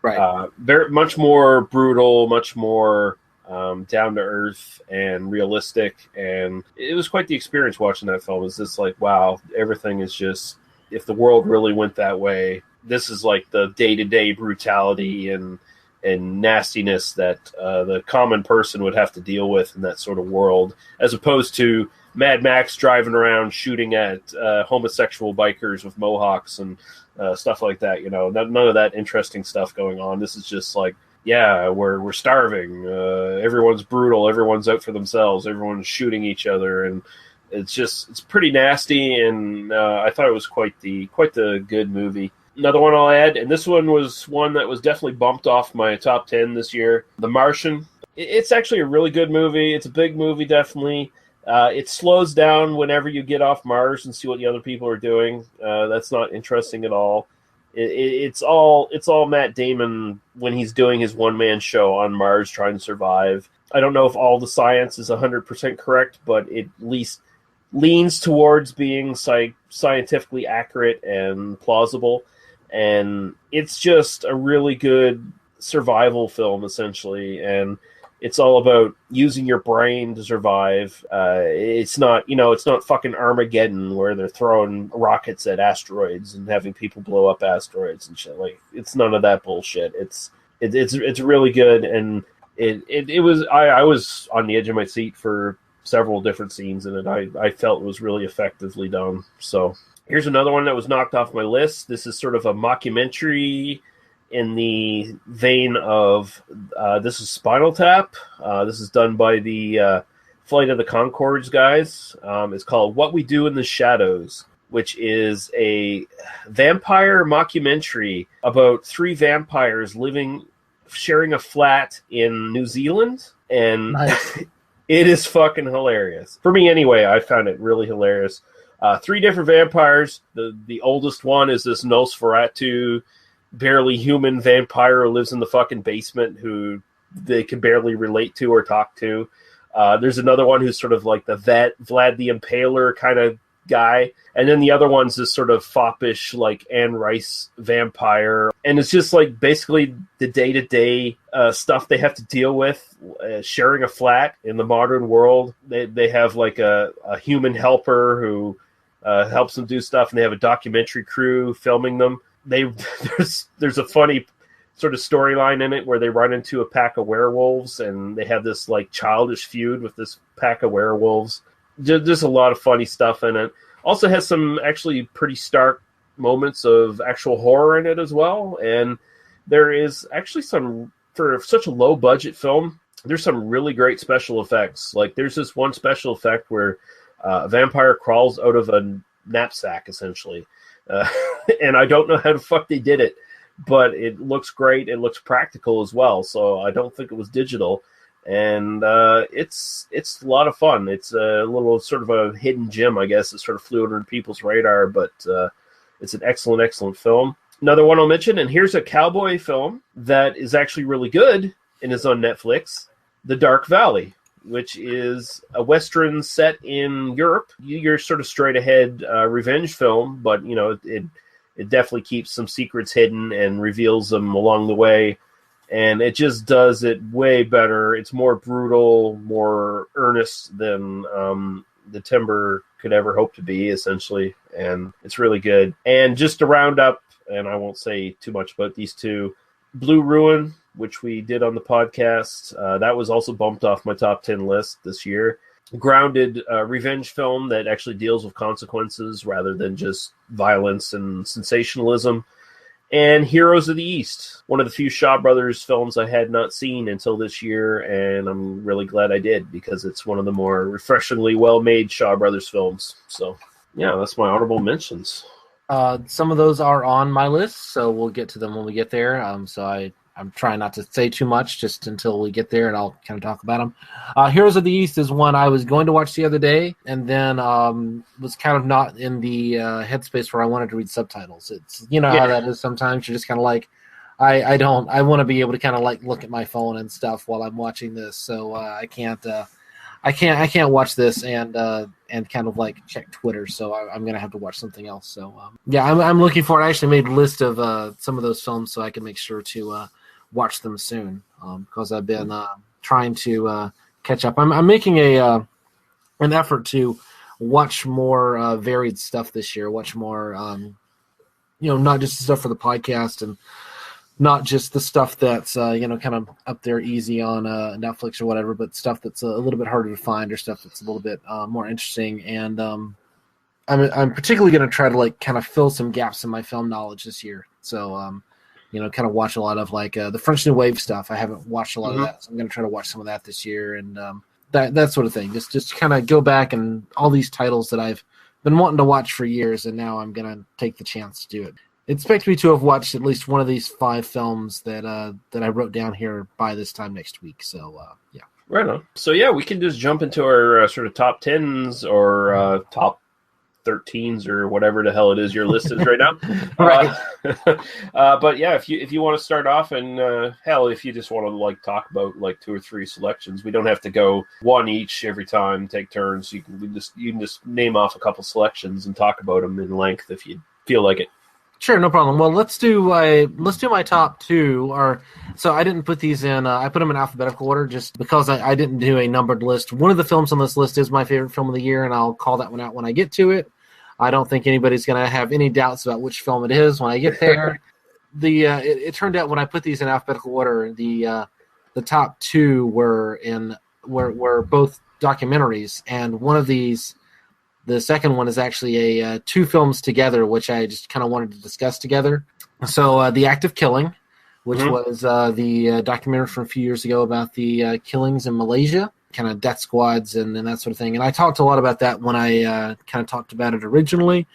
right. Very much more brutal, much more down to earth and realistic, and it was quite the experience watching that film. It's just like, wow, everything is just, if the world really went that way, this is like the day-to-day brutality and nastiness that the common person would have to deal with in that sort of world, as opposed to Mad Max driving around shooting at homosexual bikers with mohawks and stuff like that. None of that interesting stuff going on. This is just like, yeah, we're starving. Everyone's brutal. Everyone's out for themselves. Everyone's shooting each other, and it's pretty nasty. And I thought it was quite the good movie. Another one I'll add, and this one was one that was definitely bumped off my top 10 this year, The Martian. It's actually a really good movie. It's a big movie, definitely. It slows down whenever you get off Mars and see what the other people are doing. That's not interesting at all. It's all Matt Damon when he's doing his one-man show on Mars trying to survive. I don't know if all the science is 100% correct, but it at least leans towards being scientifically accurate and plausible. And it's just a really good survival film, essentially. And it's all about using your brain to survive. It's not fucking Armageddon where they're throwing rockets at asteroids and having people blow up asteroids and shit. Like, it's none of that bullshit. It's really good, and I was on the edge of my seat for several different scenes in it. I felt it was really effectively done. So here's another one that was knocked off my list. This is sort of a mockumentary in the vein of this is Spinal Tap. This is done by the Flight of the Conchords guys. It's called What We Do in the Shadows, which is a vampire mockumentary about 3 vampires sharing a flat in New Zealand. And nice. It is fucking hilarious. For me anyway, I found it really hilarious. 3 different vampires. The oldest one is this Nosferatu, barely human vampire who lives in the fucking basement, who they can barely relate to or talk to. There's another one who's sort of like the Vlad the Impaler kind of guy. And then the other one's this sort of foppish, like Anne Rice vampire. And it's just like basically the day-to-day stuff they have to deal with, sharing a flat in the modern world. They have like a human helper who helps them do stuff, and they have a documentary crew filming them. There's a funny sort of storyline in it where they run into a pack of werewolves, and they have this like childish feud with this pack of werewolves. Just a lot of funny stuff in it. Also has some actually pretty stark moments of actual horror in it as well. And there is actually some, for such a low budget film, there's some really great special effects. Like there's this one special effect where a vampire crawls out of a knapsack, essentially. And I don't know how the fuck they did it, but it looks great. It looks practical as well, so I don't think it was digital. And it's a lot of fun. It's a little sort of a hidden gem, I guess. It sort of flew under people's radar, but it's an excellent film. Another one I'll mention, and here's a cowboy film that is actually really good and is on Netflix, The Dark Valley, which is a Western set in Europe. You're sort of straight ahead revenge film, but it definitely keeps some secrets hidden and reveals them along the way. And it just does it way better. It's more brutal, more earnest than the Timber could ever hope to be, essentially. And it's really good. And just to round up, and I won't say too much about these two, Blue Ruin, which we did on the podcast, that was also bumped off my top 10 list this year. Grounded revenge film that actually deals with consequences rather than just violence and sensationalism. And Heroes of the East, one of the few Shaw Brothers films I had not seen until this year, and I'm really glad I did, because it's one of the more refreshingly well-made Shaw Brothers films. So, yeah, that's my honorable mentions. Some of those are on my list, so we'll get to them when we get there. So I I'm trying not to say too much just until we get there, and I'll kind of talk about them. Heroes of the East is one I was going to watch the other day, and then was kind of not in the headspace where I wanted to read subtitles. It's how that is sometimes. You're just kind of like, I want to be able to kind of like look at my phone and stuff while I'm watching this, so I can't watch this and kind of like check Twitter. So I'm gonna have to watch something else. So I'm looking for it. I actually made a list of some of those films so I can make sure to watch them soon because I've been trying to catch up. I'm making an effort to watch more varied stuff this year. Watch more, not just stuff for the podcast and not just the stuff that's kind of up there easy on Netflix or whatever, but stuff that's a little bit harder to find or stuff that's a little bit more interesting. And I'm particularly going to try to like kind of fill some gaps in my film knowledge this year. So kind of watch a lot of like the French New Wave stuff. I haven't watched a lot of that, so I'm going to try to watch some of that this year and that sort of thing. Just kind of go back and all these titles that I've been wanting to watch for years, and now I'm going to take the chance to do it. Expect me to have watched at least one of these 5 films that I wrote down here by this time next week. So, yeah. Right on. So, yeah, we can just jump into our sort of top 10s or top 13s or whatever the hell it is your list is right now. Right. But, yeah, if you want to start off and, hell, if you just want to, like, talk about, like, 2 or 3 selections, we don't have to go one each every time, take turns. You can just name off a couple selections and talk about them in length if you feel like it. Sure, no problem. Well, let's do my top 2. So I didn't put these in. I put them in alphabetical order just because I didn't do a numbered list. One of the films on this list is my favorite film of the year, and I'll call that one out when I get to it. I don't think anybody's going to have any doubts about which film it is when I get there. It turned out when I put these in alphabetical order, the top 2 were both documentaries, and one of these. The second one is actually 2 films together, which I just kind of wanted to discuss together. So The Act of Killing, which was the documentary from a few years ago about the killings in Malaysia, kind of death squads and that sort of thing. And I talked a lot about that when I kind of talked about it originally.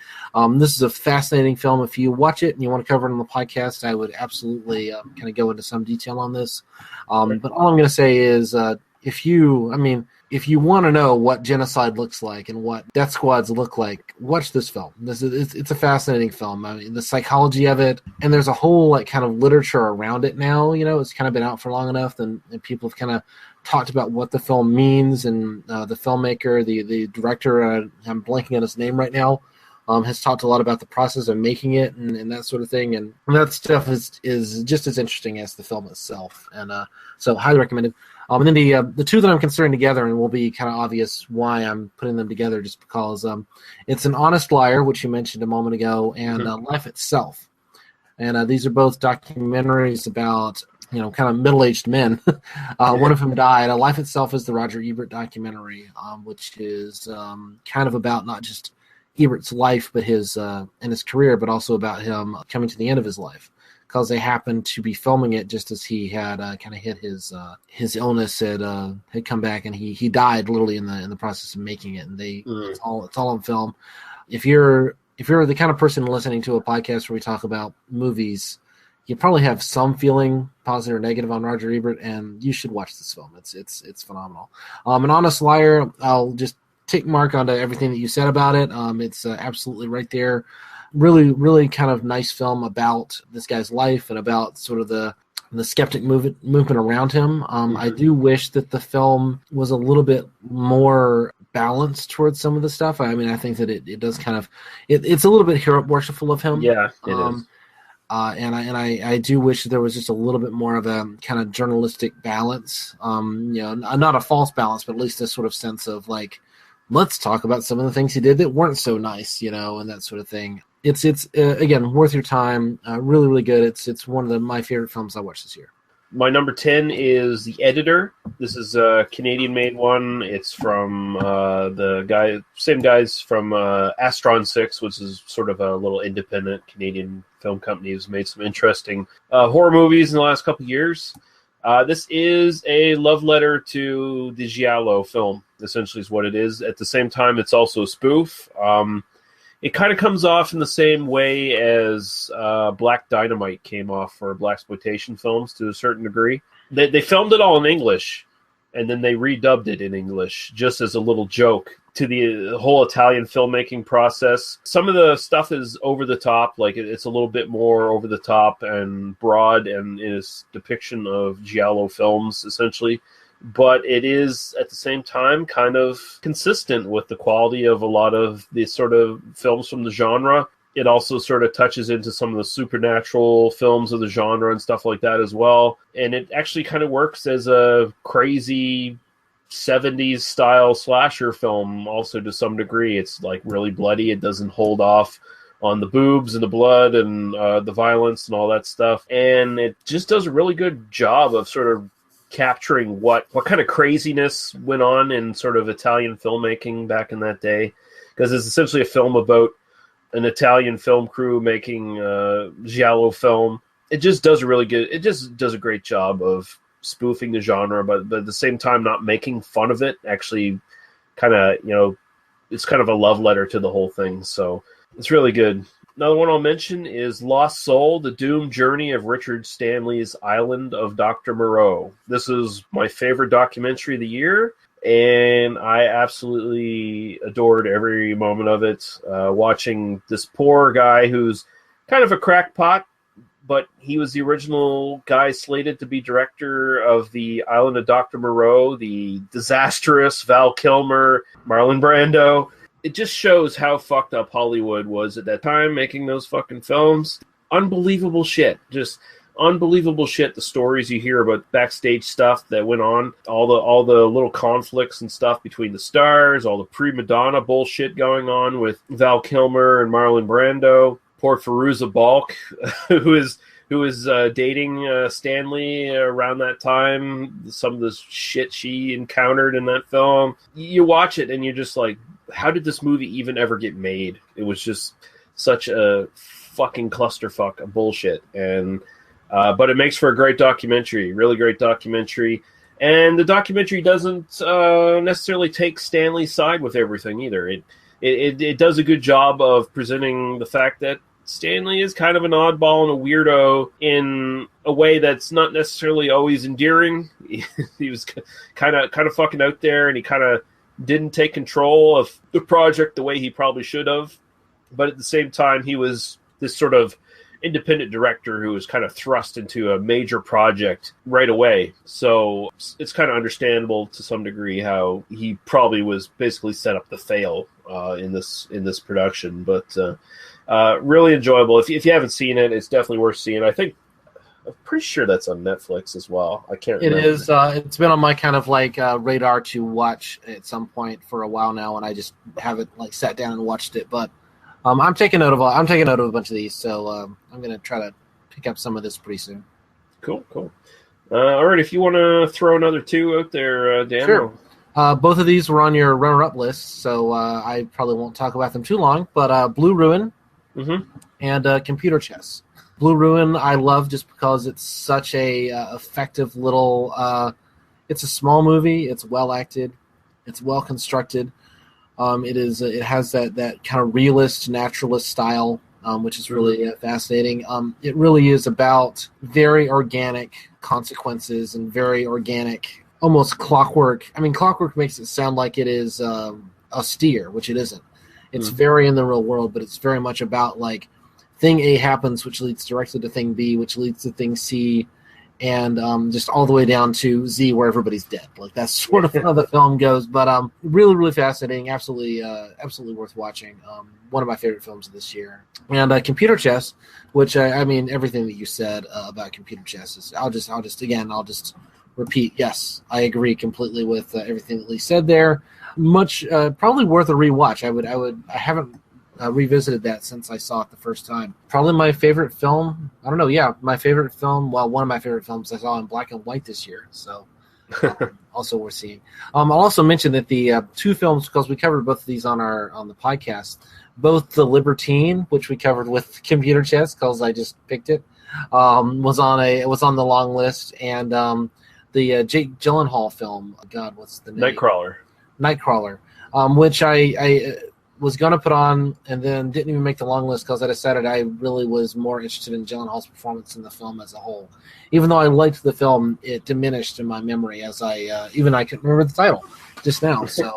This is a fascinating film. If you watch it and you want to cover it on the podcast, I would absolutely kind of go into some detail on this. But all I'm going to say is if you want to know what genocide looks like and what death squads look like, watch this film. It's a fascinating film. I mean, the psychology of it, and there's a whole like kind of literature around it now. It's kind of been out for long enough, and people have kind of talked about what the film means. And the filmmaker, the director, I'm blanking on his name right now, has talked a lot about the process of making it and that sort of thing. And that stuff is just as interesting as the film itself. And so highly recommended. And then the 2 that I'm considering together, and will be kind of obvious why I'm putting them together, just because it's An Honest Liar, which you mentioned a moment ago, and Life Itself. And these are both documentaries about kind of middle-aged men. One of them died. Life Itself is the Roger Ebert documentary, which is kind of about not just Ebert's life, but his and his career, but also about him coming to the end of his life. Because they happened to be filming it just as he had kind of hit his illness had come back, and he died literally in the process of making it. And it's all on film. If you're the kind of person listening to a podcast where we talk about movies, you probably have some feeling positive or negative on Roger Ebert, and you should watch this film. It's phenomenal. An Honest Liar, I'll just take mark onto everything that you said about it. It's absolutely right there. Really, really kind of nice film about this guy's life and about sort of the skeptic movement around him. I do wish that the film was a little bit more balanced towards some of the stuff. I mean, I think that it does kind of it's a little bit hero worshipful of him. Yeah, it is. And I do wish there was just a little bit more of a kind of journalistic balance. Not a false balance, but at least a sort of sense of like, let's talk about some of the things he did that weren't so nice, and that sort of thing. It's again worth your time. Really, really good. It's one of my favorite films I watched this year. My number 10 is The Editor. This is a Canadian-made one. It's from the same guys from Astron 6, which is sort of a little independent Canadian film company who's made some interesting horror movies in the last couple of years. This is a love letter to the Giallo film, essentially is what it is. At the same time, it's also a spoof. it kind of comes off in the same way as Black Dynamite came off for blaxploitation films to a certain degree. They filmed it all in English, and then they redubbed it in English just as a little joke to the whole Italian filmmaking process. Some of the stuff is over the top, like it's a little bit more over the top and broad and in its depiction of giallo films, essentially. But it is, at the same time, kind of consistent with the quality of a lot of the sort of films from the genre. It also sort of touches into some of the supernatural films of the genre and stuff like that as well. And it actually kind of works as a crazy 70s style slasher film also to some degree. It's like really bloody. It doesn't hold off on the boobs and the blood and the violence and all that stuff. And it just does a really good job of sort of capturing what kind of craziness went on in sort of Italian filmmaking back in that day. Because it's essentially a film about an Italian film crew making giallo film. It just does a great job of spoofing the genre, but at the same time not making fun of it. Actually kind of, it's kind of a love letter to the whole thing. So it's really good. Another one I'll mention is Lost Soul, The Doomed Journey of Richard Stanley's Island of Dr. Moreau. This is my favorite documentary of the year, and I absolutely adored every moment of it. Watching this poor guy who's kind of a crackpot, but he was the original guy slated to be director of the Island of Dr. Moreau, the disastrous Val Kilmer, Marlon Brando. It just shows how fucked up Hollywood was at that time making those fucking films. Unbelievable shit. Just unbelievable shit. The stories you hear about backstage stuff that went on, all the little conflicts and stuff between the stars, all the prima donna bullshit going on with Val Kilmer and Marlon Brando. Poor Fairuza Balk, who is dating Stanley around that time. Some of the shit she encountered in that film. You watch it and you're just like, how did this movie even ever get made? It was just such a fucking clusterfuck of bullshit. And but it makes for a great documentary, really great documentary. And the documentary doesn't necessarily take Stanley's side with everything either. It does a good job of presenting the fact that Stanley is kind of an oddball and a weirdo in a way that's not necessarily always endearing. He was kind of fucking out there, and he kind of didn't take control of the project the way he probably should have. But at the same time, he was this sort of independent director who was kind of thrust into a major project right away. So it's kind of understandable to some degree how he probably was basically set up to fail in this production. But really enjoyable. If you haven't seen it, it's definitely worth seeing. I'm pretty sure that's on Netflix as well. I can't remember. It is. It's been on my kind of like radar to watch at some point for a while now, and I just haven't like sat down and watched it. But I'm taking note of a bunch of these, so I'm going to try to pick up some of this pretty soon. Cool. All right, if you want to throw another two out there, Dan. Sure. Both of these were on your runner-up list, so I probably won't talk about them too long. But Blue Ruin and Computer Chess. Blue Ruin I love just because it's such a effective little it's a small movie, it's well acted, it's well constructed. It has that kind of realist, naturalist style, which is really fascinating. It really is about very organic consequences and very organic, almost clockwork. I mean, clockwork makes it sound like it is austere, which it isn't. It's very in the real world, but it's very much about like thing A happens, which leads directly to thing B, which leads to thing C, and just all the way down to Z, where everybody's dead. Like that's sort of how the film goes. But really, really fascinating. Absolutely worth watching. One of my favorite films of this year. And Computer Chess, which I mean, everything that you said about Computer Chess is. I'll just repeat. Yes, I agree completely with everything that Lee said there. Much probably worth a rewatch. I haven't revisited that since I saw it the first time. Probably my favorite film. I don't know. Yeah, my favorite film. Well, one of my favorite films I saw in black and white this year. So also worth seeing. I'll also mention that the two films, because we covered both of these on the podcast, both The Libertine, which we covered with Computer Chess because I just picked it, was on the long list, and the Jake Gyllenhaal film. God, what's the name? Nightcrawler. Which I was going to put on and then didn't even make the long list because I decided I really was more interested in Gyllenhaal's performance in the film as a whole. Even though I liked the film, it diminished in my memory as I couldn't remember the title just now. So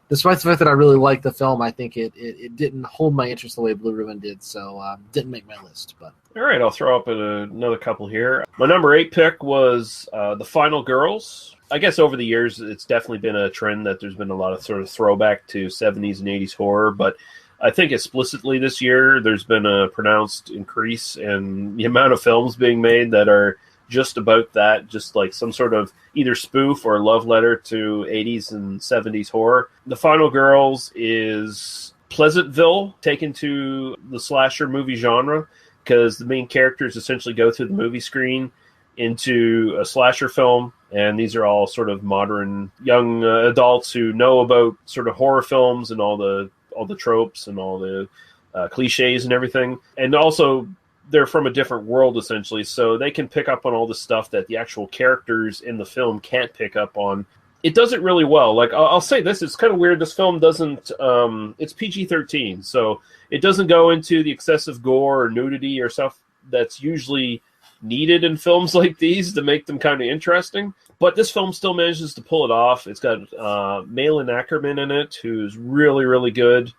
despite the fact that I really liked the film, I think it didn't hold my interest the way Blue Ruin did, so didn't make my list. But all right, I'll throw up another couple here. My number 8 pick was The Final Girls. I guess over the years, it's definitely been a trend that there's been a lot of sort of throwback to 70s and 80s horror, but I think explicitly this year, there's been a pronounced increase in the amount of films being made that are just about that, just like some sort of either spoof or love letter to 80s and 70s horror. The Final Girls is Pleasantville taken to the slasher movie genre, because the main characters essentially go through the movie screen into a slasher film, and these are all sort of modern young adults who know about sort of horror films and all the tropes and all the cliches and everything. And also, they're from a different world, essentially, so they can pick up on all the stuff that the actual characters in the film can't pick up on. It does it really well. Like, I'll say this, it's kind of weird. This film doesn't, it's PG-13, so it doesn't go into the excessive gore or nudity or stuff that's usually needed in films like these to make them kind of interesting. But this film still manages to pull it off. It's got Malin Ackerman in it, who's really, really good.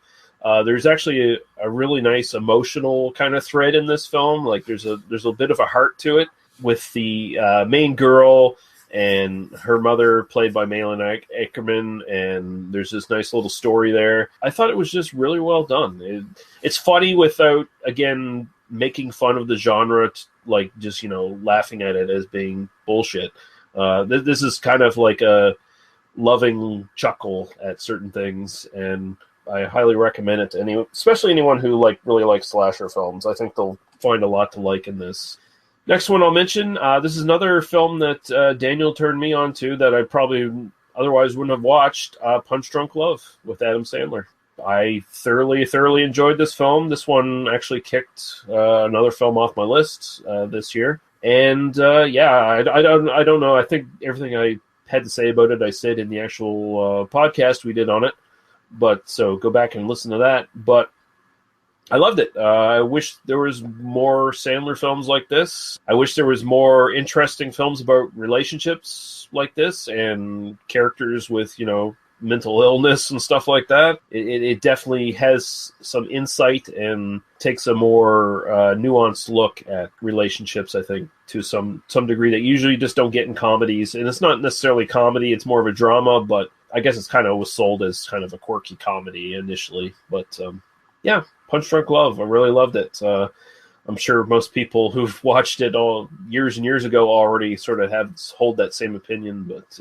There's actually a really nice emotional kind of thread in this film. Like, there's a bit of a heart to it with the main girl and her mother, played by Malin Ackerman, and there's this nice little story there. I thought it was just really well done. It's funny without, again, making fun of the genre, like just, laughing at it as being bullshit. This is kind of like a loving chuckle at certain things, and I highly recommend it to especially anyone who really likes slasher films. I think they'll find a lot to like in this. Next one I'll mention, this is another film that Daniel turned me on to that I probably otherwise wouldn't have watched, Punch Drunk Love with Adam Sandler. I thoroughly enjoyed this film. This one actually kicked another film off my list this year. And I don't know. I think everything I had to say about it, I said in the actual podcast we did on it. But so go back and listen to that. But I loved it. I wish there was more Sandler films like this. I wish there was more interesting films about relationships like this and characters with, mental illness and stuff like that. It definitely has some insight and takes a more nuanced look at relationships, I think, to some degree that you usually just don't get in comedies. And it's not necessarily comedy, it's more of a drama, but I guess it's kind of was sold as kind of a quirky comedy initially. But Punch Drunk Love, I really loved it. I'm sure most people who've watched it all years and years ago already sort of hold that same opinion, but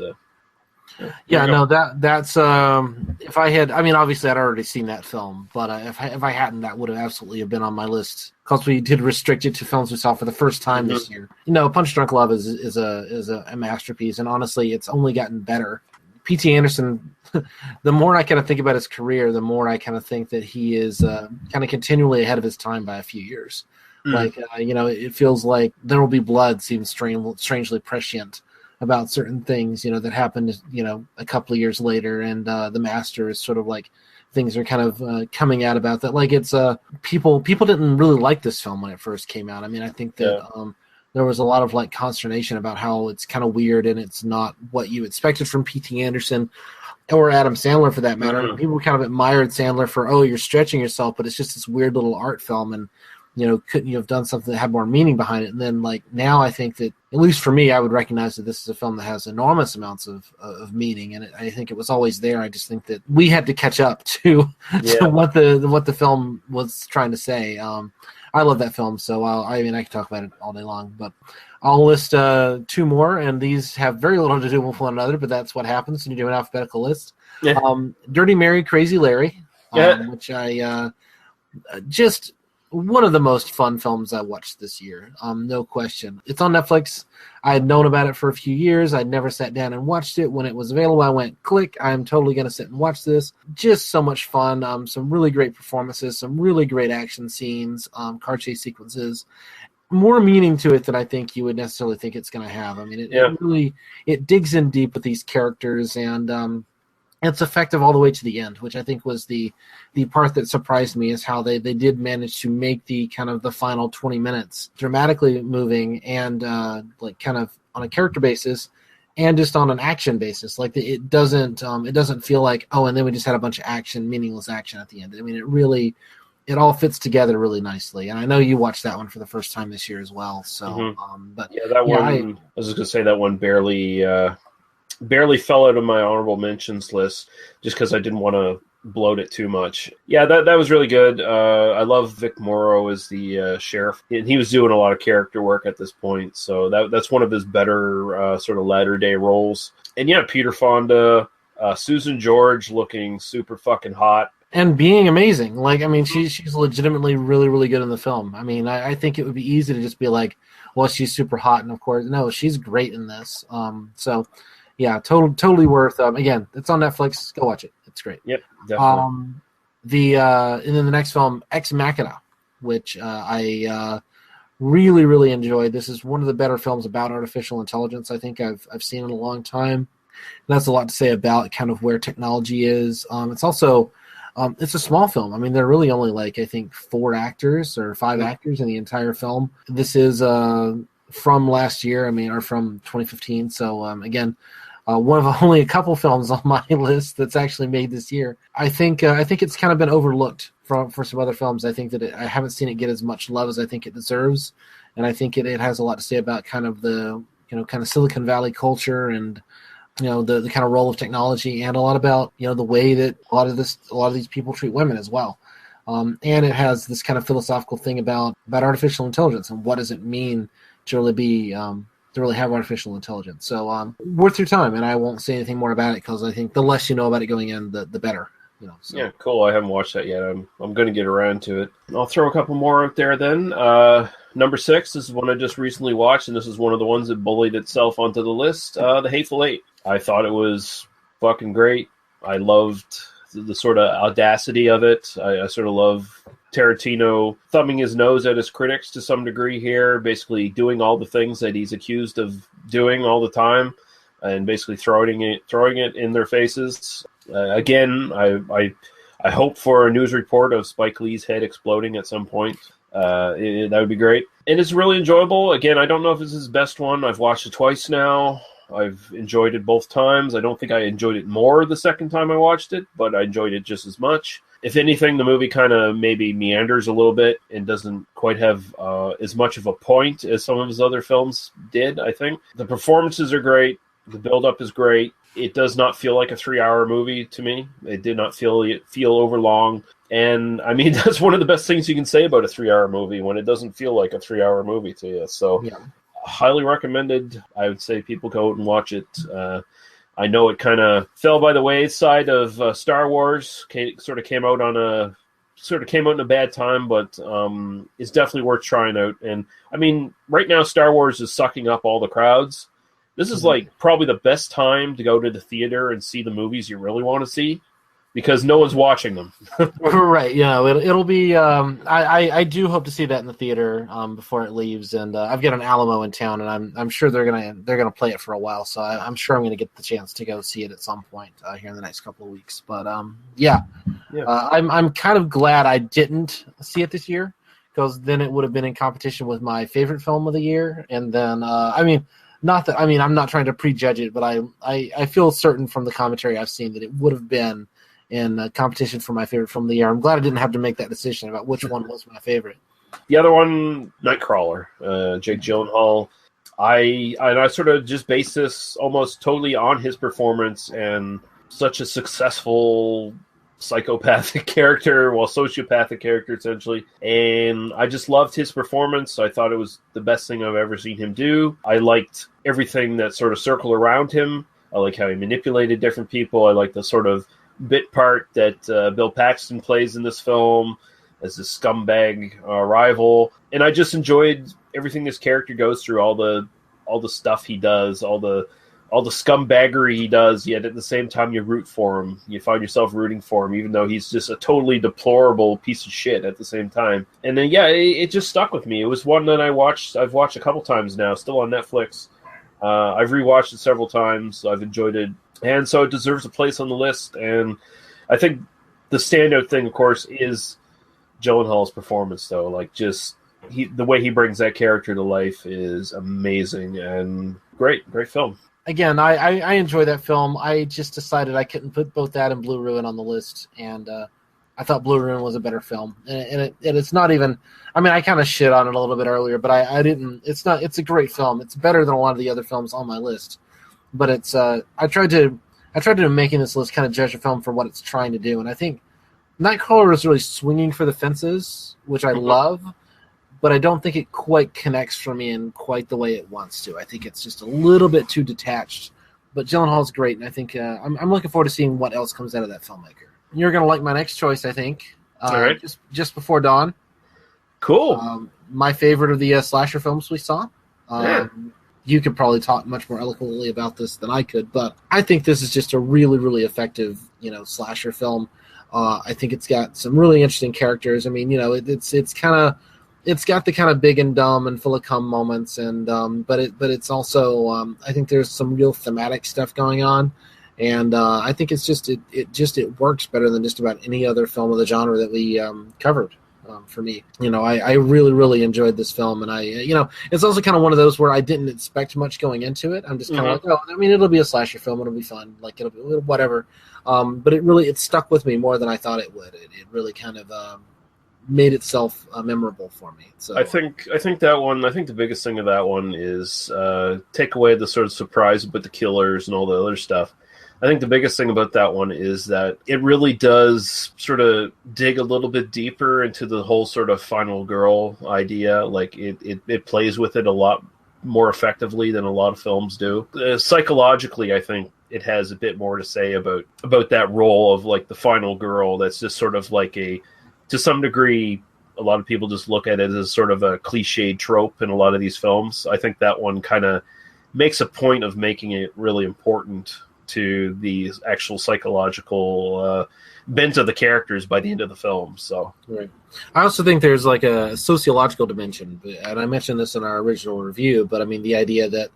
that's if I had, obviously I'd already seen that film, but if I hadn't, that would have absolutely been on my list, because we did restrict it to films we saw for the first time this year. Punch Drunk Love is a masterpiece, and honestly, it's only gotten better. P.T. Anderson, the more I kind of think about his career, the more I kind of think that he is kind of continually ahead of his time by a few years. It feels like There Will Be Blood seems strangely prescient about certain things, that happened, a couple of years later. And The Master is sort of like things are kind of coming out about that. Like, it's people didn't really like this film when it first came out. I think that there was a lot of consternation about how it's kind of weird and it's not what you expected from P.T. Anderson or Adam Sandler for that matter. Mm-hmm. People kind of admired Sandler for, you're stretching yourself, but it's just this weird little art film, and couldn't you have done something that had more meaning behind it? And then now I think that, at least for me, I would recognize that this is a film that has enormous amounts of meaning, and I think it was always there. I just think that we had to catch up to what the film was trying to say. I love that film, so I can talk about it all day long, but I'll list two more, and these have very little to do with one another, but that's what happens when you do an alphabetical list. Yeah. Dirty Mary, Crazy Larry, which I just one of the most fun films I watched this year, no question. It's on Netflix. I had known about it for a few years. I'd never sat down and watched it. When it was available, I went, click, I'm totally going to sit and watch this. Just so much fun. Some really great performances, some really great action scenes, car chase sequences. More meaning to it than I think you would necessarily think it's going to have. It really digs in deep with these characters, and it's effective all the way to the end, which I think was the part that surprised me, is how they did manage to make the kind of the final 20 minutes dramatically moving and like kind of on a character basis and just on an action basis. Like it doesn't feel like, oh, and then we just had a bunch of action, meaningless action at the end. I mean, it all fits together really nicely. And I know you watched that one for the first time this year as well. So, but yeah, that one, I was just going to say that one barely fell out of my honorable mentions list just because I didn't want to bloat it too much. Yeah, that was really good. I love Vic Morrow as the sheriff. He was doing a lot of character work at this point, so that's one of his better sort of latter-day roles. And yeah, Peter Fonda, Susan George looking super fucking hot. And being amazing. Like, I mean, she's legitimately really, really good in the film. I mean, I think it would be easy to just be like, well, she's super hot, and of course, no, she's great in this. So, yeah, totally worth. Again, it's on Netflix. Go watch it. It's great. Yep, definitely. And then the next film, Ex Machina, which I really, really enjoyed. This is one of the better films about artificial intelligence I think I've seen in a long time. And that's a lot to say about kind of where technology is. It's also it's a small film. I mean, there are really only like I think 4 actors or 5 actors in the entire film. This is from last year. I mean, or from 2015. So again. One of only a couple films on my list that's actually made this year. I think it's kind of been overlooked for some other films. I think that I haven't seen it get as much love as I think it deserves, and I think it has a lot to say about kind of the kind of Silicon Valley culture and the kind of role of technology, and a lot about the way that a lot of these people treat women as well. And it has this kind of philosophical thing about artificial intelligence and what does it mean to really be to really have artificial intelligence. So worth your time, and I won't say anything more about it because I think the less you know about it going in, the better. So. Yeah, cool. I haven't watched that yet. I'm going to get around to it. I'll throw a couple more out there then. Number 6, this is one I just recently watched, and this is one of the ones that bullied itself onto the list, The Hateful Eight. I thought it was fucking great. I loved the sort of audacity of it. I sort of love Tarantino thumbing his nose at his critics to some degree here, basically doing all the things that he's accused of doing all the time, and basically throwing it in their faces. Again, I hope for a news report of Spike Lee's head exploding at some point. That would be great, and it's really enjoyable. Again, I don't know if it's his best one. I've watched it twice now. I've enjoyed it both times. I don't think I enjoyed it more the second time I watched it, but I enjoyed it just as much. If anything, the movie kind of maybe meanders a little bit and doesn't quite have as much of a point as some of his other films did, I think. The performances are great. The build-up is great. It does not feel like a 3-hour movie to me. It did not feel overlong. And, I mean, that's one of the best things you can say about a 3-hour movie, when it doesn't feel like a 3-hour movie to you. So, yeah. Highly recommended. I would say people go out and watch it. I know it kind of fell by the wayside of Star Wars. Sort of came out in a bad time, but it's definitely worth trying out. And I mean, right now Star Wars is sucking up all the crowds. This is like probably the best time to go to the theater and see the movies you really want to see, because no one's watching them. Right. It'll be. I do hope to see that in the theater before it leaves, and I've got an Alamo in town, and I'm sure they're gonna play it for a while. So I'm sure I'm gonna get the chance to go see it at some point here in the next couple of weeks. But I'm kind of glad I didn't see it this year, because then it would have been in competition with my favorite film of the year, and then I'm not trying to prejudge it, but I feel certain from the commentary I've seen that it would have been in competition for my favorite film of the year. I'm glad I didn't have to make that decision about which one was my favorite. The other one, Nightcrawler, Jake Gyllenhaal. I sort of just base this almost totally on his performance, and such a successful psychopathic character, sociopathic character essentially, and I just loved his performance. I thought it was the best thing I've ever seen him do. I liked everything that sort of circled around him. I like how he manipulated different people. I like the sort of bit part that Bill Paxton plays in this film as a scumbag rival, and I just enjoyed everything this character goes through, all the stuff he does, all the scumbaggery he does, yet at the same time you root for him. You find yourself rooting for him, even though he's just a totally deplorable piece of shit at the same time. And then, it just stuck with me. It was one that I've watched a couple times now, still on Netflix. I've rewatched it several times. I've enjoyed it, and so it deserves a place on the list. And I think the standout thing, of course, is Gyllenhaal's performance, though. Like, just the way he brings that character to life is amazing and great film. Again, I enjoy that film. I just decided I couldn't put both that and Blue Ruin on the list, and I thought Blue Ruin was a better film. And it's not even. I mean, I kind of shit on it a little bit earlier, but I didn't. It's not. It's a great film. It's better than a lot of the other films on my list. But it's. I tried to making this list kind of judge a film for what it's trying to do, and I think Nightcrawler is really swinging for the fences, which I love. But I don't think it quite connects for me in quite the way it wants to. I think it's just a little bit too detached. But Gyllenhaal's great, and I think I'm looking forward to seeing what else comes out of that filmmaker. You're going to like my next choice, I think. All right. Just Before Dawn. Cool. My favorite of the slasher films we saw. Yeah. You could probably talk much more eloquently about this than I could, but I think this is just a really, really effective, slasher film. I think it's got some really interesting characters. I mean, it's got the kind of big and dumb and full of cum moments, and but it's also I think there's some real thematic stuff going on, and I think it's it works better than just about any other film of the genre that we covered. For me, I really, really enjoyed this film, and it's also kind of one of those where I didn't expect much going into it. I'm just kind of like, it'll be a slasher film, it'll be fun, like it'll be whatever. But it stuck with me more than I thought it would. It really kind of made itself memorable for me. So I think that one. I think the biggest thing of that one is take away the sort of surprise about the killers and all the other stuff. I think the biggest thing about that one is that it really does sort of dig a little bit deeper into the whole sort of final girl idea. Like it plays with it a lot more effectively than a lot of films do. Psychologically, I think it has a bit more to say about that role of like the final girl. That's just sort of like to some degree, a lot of people just look at it as sort of a cliched trope in a lot of these films. I think that one kind of makes a point of making it really important to the actual psychological bent of the characters by the end of the film. So, right. I also think there's like a sociological dimension, and I mentioned this in our original review, but I mean the idea that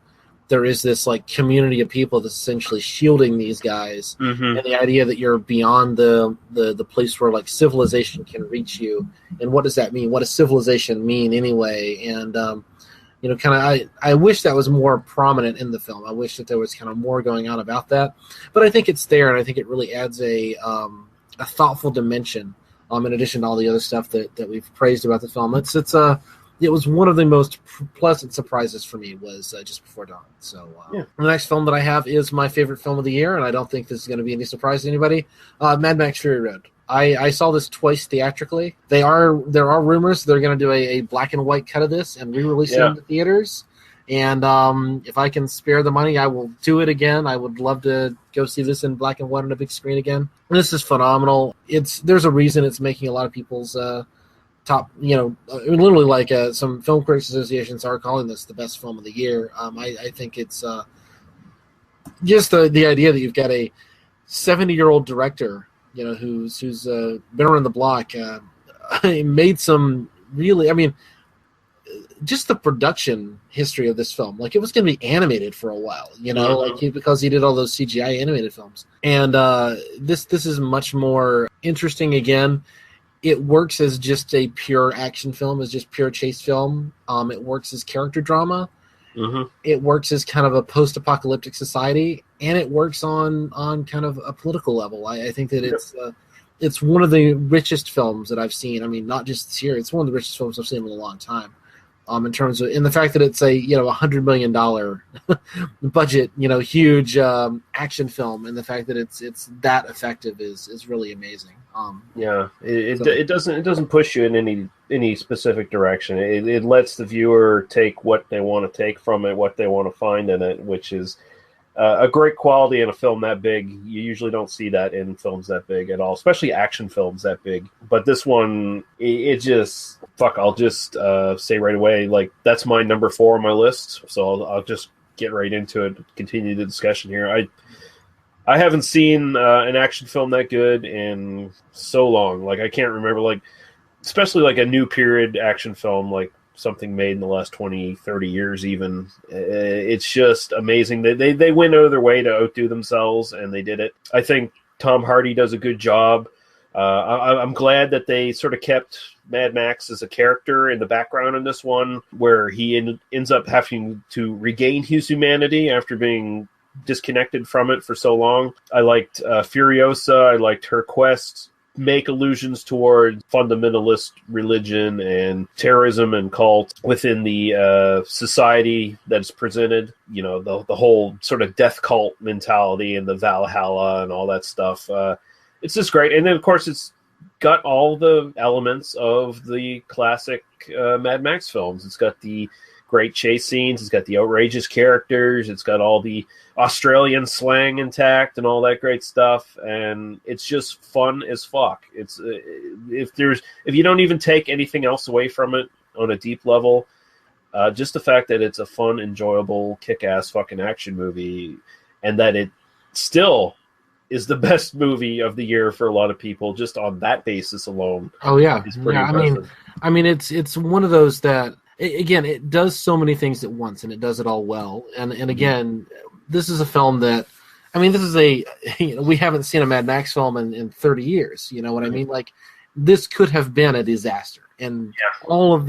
there is this like community of people that's essentially shielding these guys, and the idea that you're beyond the place where like civilization can reach you, and what does that mean? What does civilization mean anyway? And I wish that was more prominent in the film. I wish that there was kind of more going on about that, but I think it's there, and I think it really adds a thoughtful dimension. In addition to all the other stuff that we've praised about the film, it was one of the most pleasant surprises for me was Just Before Dawn. So The next film that I have is my favorite film of the year, and I don't think this is going to be any surprise to anybody. Mad Max Fury Road. I saw this twice theatrically. There are rumors they're going to do a black and white cut of this and re-release it in the theaters. And if I can spare the money, I will do it again. I would love to go see this in black and white on a big screen again. And this is phenomenal. There's a reason it's making a lot of people's top, literally like some film critics associations are calling this the best film of the year. I think it's just the idea that you've got a 70-year-old director, who's been around the block, made some really, I mean, just the production history of this film. Like, it was going to be animated for a while, because he did all those CGI animated films. And this is much more interesting again. It works as just a pure action film, as just pure chase film. It works as character drama. It works as kind of a post-apocalyptic society, and it works on kind of a political level. I think that it's one of the richest films that I've seen. I mean, not just this year; it's one of the richest films I've seen in a long time. In terms of, in the fact that it's a $100 million budget, huge action film, and the fact that it's that effective is really amazing. It doesn't push you in any specific direction. It lets the viewer take what they want to take from it, what they want to find in it, which is a great quality in a film that big. You usually don't see that in films that big at all, especially action films that big. But this one, I'll just say right away, like, that's my number 4 on my list. So I'll just get right into it, continue the discussion here. I haven't seen an action film that good in so long. Like, I can't remember, like, especially like a new period action film. Like, something made in the last 20, 30 years even. It's just amazing. They went out of their way to outdo themselves, and they did it. I think Tom Hardy does a good job. I'm glad that they sort of kept Mad Max as a character in the background in this one, where he ends up having to regain his humanity after being disconnected from it for so long. I liked Furiosa. I liked her quest. Make allusions towards fundamentalist religion and terrorism and cult within the society that's presented. You know, the whole sort of death cult mentality and the Valhalla and all that stuff. It's just great. And then, of course, it's got all the elements of the classic Mad Max films. It's got the great chase scenes. It's got the outrageous characters. It's got all the Australian slang intact and all that great stuff. And it's just fun as fuck. It's if you don't even take anything else away from it on a deep level, just the fact that it's a fun, enjoyable, kick-ass fucking action movie, and that it still is the best movie of the year for a lot of people just on that basis alone. Oh yeah, is pretty impressive. I mean, it's one of those that. Again, it does so many things at once, and it does it all well. And again, this is a film that, I mean, this is we haven't seen a Mad Max film in 30 years. You know what I mean? Like, this could have been a disaster. And all of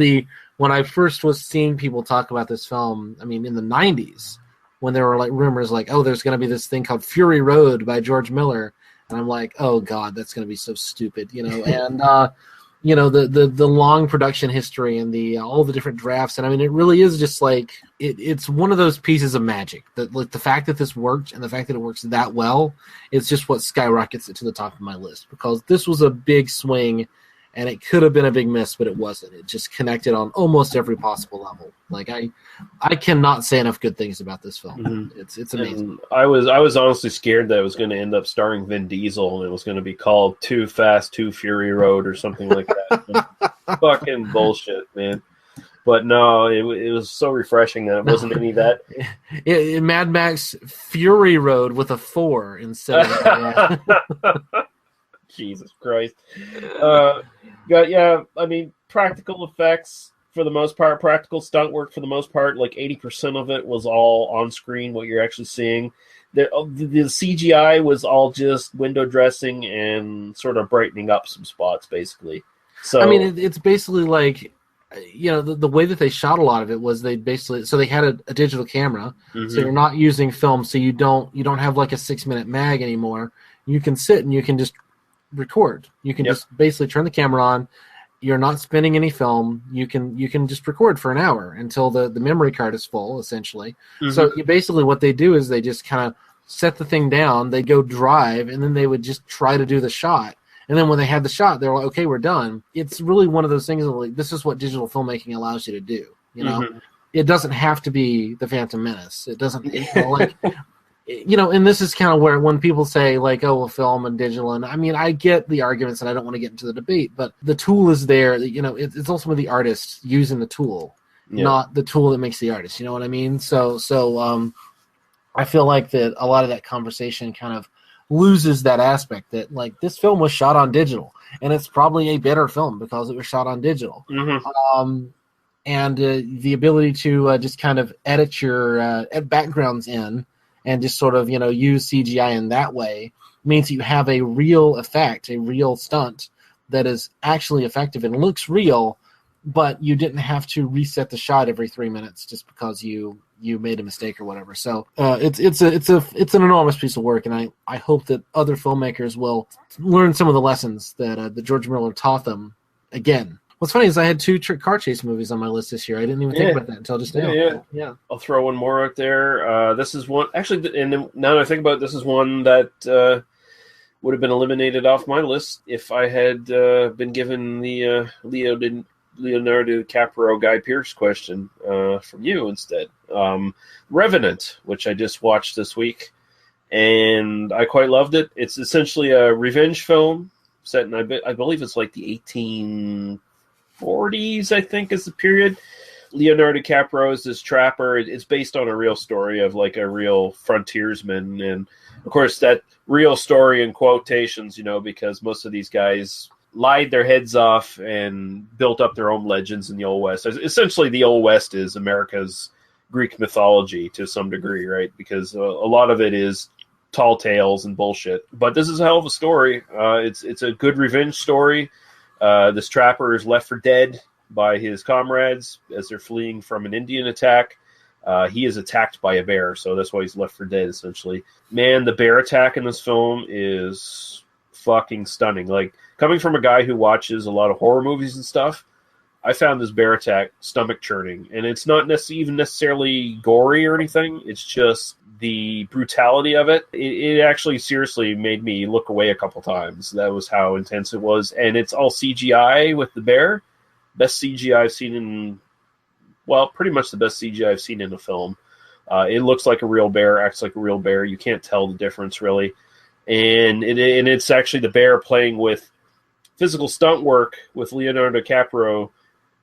when I first was seeing people talk about this film, I mean, in the 90s, when there were like rumors like, oh, there's going to be this thing called Fury Road by George Miller. And I'm like, oh God, that's going to be so stupid, you know? And, you know, the long production history and all the different drafts, and I mean, it really is just like it's one of those pieces of magic that, like, the fact that this worked and the fact that it works that well, it's just what skyrockets it to the top of my list, because this was a big swing, and it could have been a big miss, but it wasn't. It just connected on almost every possible level. Like I cannot say enough good things about this film. Mm-hmm. It's amazing. And I was honestly scared that it was going to end up starring Vin Diesel, and it was going to be called Too Fast, Too Fury Road or something like that. Fucking bullshit, man. But no, it was so refreshing that it wasn't any of that. Mad Max Fury Road with a 4 instead of Jesus Christ. I mean, practical effects for the most part, practical stunt work for the most part, like 80% of it was all on screen, what you're actually seeing. The CGI was all just window dressing and sort of brightening up some spots, basically. So I mean, it's basically like, you know, the way that they shot a lot of it was they had a digital camera, mm-hmm. So you're not using film, so you don't have like a 6-minute mag anymore. You can sit and you can just record. You can just basically turn the camera on. You're not spinning any film. You can just record for an hour until the memory card is full, essentially. Mm-hmm. So basically what they do is they just kind of set the thing down, they go drive, and then they would just try to do the shot. And then when they had the shot, they're like, okay, we're done. It's really one of those things that, like, this is what digital filmmaking allows you to do. You know, mm-hmm. It doesn't have to be The Phantom Menace. It doesn't, you know, and this is kind of where when people say, like, oh, well, film and digital, and I mean, I get the arguments, and I don't want to get into the debate, but the tool is there. You know, it's ultimately the artist using the tool, not the tool that makes the artist. You know what I mean? So I feel like that a lot of that conversation kind of loses that aspect that, like, this film was shot on digital, and it's probably a better film because it was shot on digital. Mm-hmm. And the ability to just kind of edit your backgrounds in and just sort of, you know, use CGI in that way means you have a real effect, a real stunt that is actually effective and looks real, but you didn't have to reset the shot every 3 minutes just because you made a mistake or whatever. So it's an enormous piece of work, and I hope that other filmmakers will learn some of the lessons that George Miller taught them again. What's funny is I had 2 car chase movies on my list this year. I didn't even think about that until just now. Yeah. I'll throw one more out there. This is one, actually, and now that I think about it, this is one that would have been eliminated off my list if I had been given the Leonardo DiCaprio Guy Pearce question from you instead. Revenant, which I just watched this week, and I quite loved it. It's essentially a revenge film set in, I believe it's like the 1840s, I think, is the period. Leonardo DiCaprio is this trapper. It's based on a real story of, like, a real frontiersman, and of course that real story in quotations, you know, because most of these guys lied their heads off and built up their own legends in the Old West. Essentially, the Old West is America's Greek mythology to some degree, right? Because a lot of it is tall tales and bullshit. But this is a hell of a story. It's a good revenge story. This trapper is left for dead by his comrades as they're fleeing from an Indian attack. He is attacked by a bear, so that's why he's left for dead, essentially. Man, the bear attack in this film is fucking stunning. Like, coming from a guy who watches a lot of horror movies and stuff, I found this bear attack stomach churning. And it's not even necessarily gory or anything. It's just the brutality of it. It actually seriously made me look away a couple times. That was how intense it was. And it's all CGI with the bear. Best CGI I've seen in... Well, pretty much the best CGI I've seen in a film. It looks like a real bear, acts like a real bear. You can't tell the difference, really. And it's actually the bear playing with physical stunt work with Leonardo DiCaprio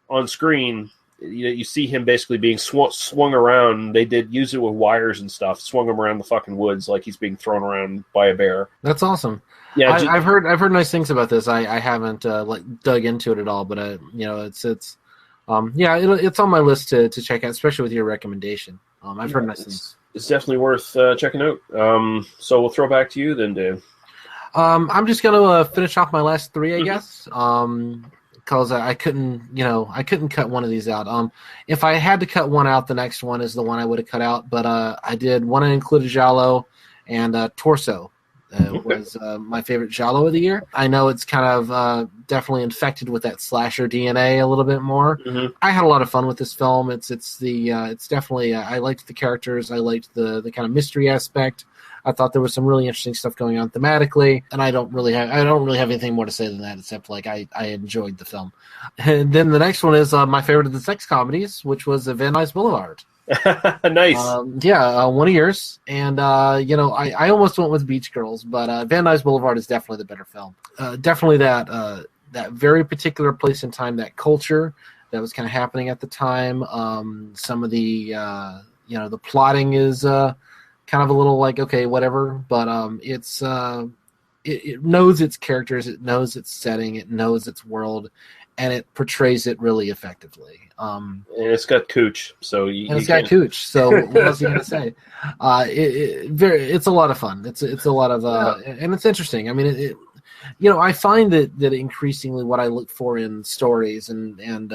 on screen. You see him basically being swung around. They did use it with wires and stuff, swung him around the fucking woods like he's being thrown around by a bear. That's awesome. Yeah, I've heard nice things about this. I haven't dug into it at all, but it's on my list to check out, especially with your recommendation. I've heard nice things. It's definitely worth checking out. So we'll throw back to you then, Dave. I'm just going to finish off my last three, I guess, because I couldn't cut one of these out. If I had to cut one out, the next one is the one I would have cut out. But I did want to include Giallo and Torso. Was my favorite Giallo of the year. I know it's kind of definitely infected with that slasher DNA a little bit more. Mm-hmm. I had a lot of fun with this film. It's definitely I liked the characters. I liked the kind of mystery aspect. I thought there was some really interesting stuff going on thematically, and I don't really have anything more to say than that, except like I enjoyed the film. And then the next one is my favorite of the sex comedies, which was Van Nuys Boulevard. Nice. One of yours. And, I almost went with Beach Girls, but Van Nuys Boulevard is definitely the better film. Definitely that very particular place in time, that culture that was kind of happening at the time. Some of the, the plotting is kind of a little like, okay, whatever. But it knows its characters, it knows its setting, it knows its world, and it portrays it really effectively. And it's got Cooch, so got Cooch. So what else are you gonna say? It's a lot of fun. It's a lot of and it's interesting. I mean, I find that increasingly what I look for in stories, and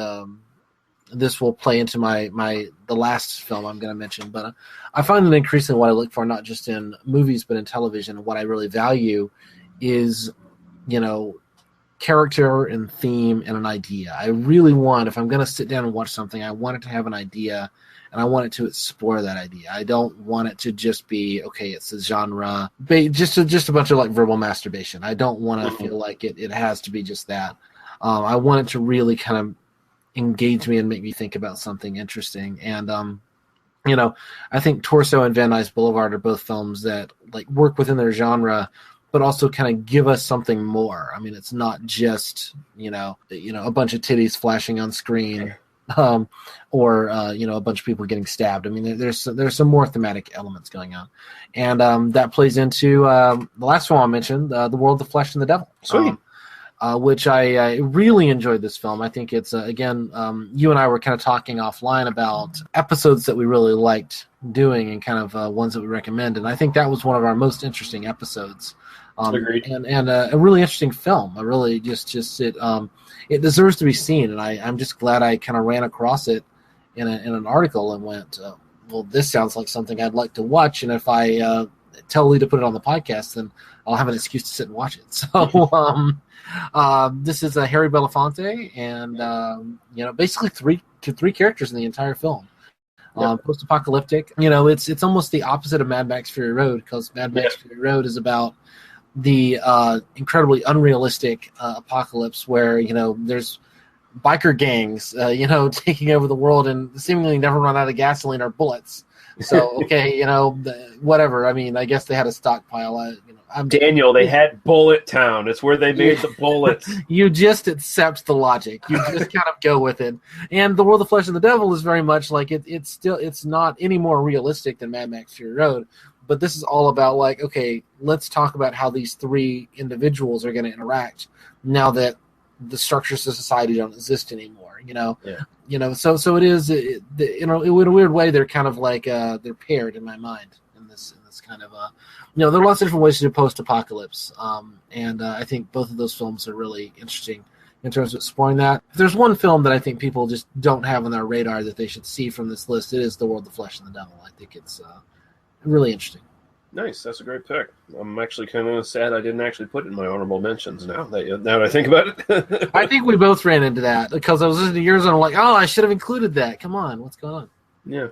this will play into the last film I'm going to mention, but I find that increasingly what I look for, not just in movies but in television, what I really value is, character and theme and an idea. I really want, if I'm going to sit down and watch something, I want it to have an idea, and I want it to explore that idea. I don't want it to just be, okay, it's a genre, just a bunch of like verbal masturbation. I don't want to feel like it has to be just that. I want it to really kind of engage me and make me think about something interesting. And I think Torso and Van Nuys Boulevard are both films that like work within their genre, but also kind of give us something more. I mean, it's not just, a bunch of titties flashing on screen, or a bunch of people getting stabbed. I mean, there's some more thematic elements going on. And that plays into the last one I mentioned, The World, the Flesh, and the Devil. Sweet. Which I really enjoyed this film. I think it's, again, you and I were kind of talking offline about episodes that we really liked doing and kind of ones that we recommend. And I think that was one of our most interesting episodes. Agreed. And a really interesting film. I really it deserves to be seen. And I'm just glad I kind of ran across it in an article and went, well, this sounds like something I'd like to watch. And if I tell Lee to put it on the podcast, then I'll have an excuse to sit and watch it. So this is Harry Belafonte, and basically three characters in the entire film. Post-apocalyptic. It's almost the opposite of Mad Max Fury Road, because Mad Max Fury Road is about the incredibly unrealistic apocalypse where there's biker gangs taking over the world and seemingly never run out of gasoline or bullets. So okay, whatever. I mean, I guess they had a stockpile. Daniel, they had Bullet Town. It's where they made the bullets. You just accept the logic. You just kind of go with it. And The World, the Flesh, and the Devil is very much like it's not any more realistic than Mad Max Fury Road. But this is all about, like, okay, let's talk about how these three individuals are going to interact now that the structures of society don't exist anymore. Yeah. So it is. In a weird way, they're kind of like they're paired in my mind in this kind of there are lots of different ways to do post-apocalypse, and I think both of those films are really interesting in terms of exploring that. If there's one film that I think people just don't have on their radar that they should see from this list, it is The World, the Flesh, and the Devil. I think it's really interesting. Nice, that's a great pick. I'm actually kind of sad I didn't actually put it in my honorable mentions. Now that I think about it, I think we both ran into that because I was listening to yours and I'm like, oh, I should have included that. Come on, what's going on? Yeah.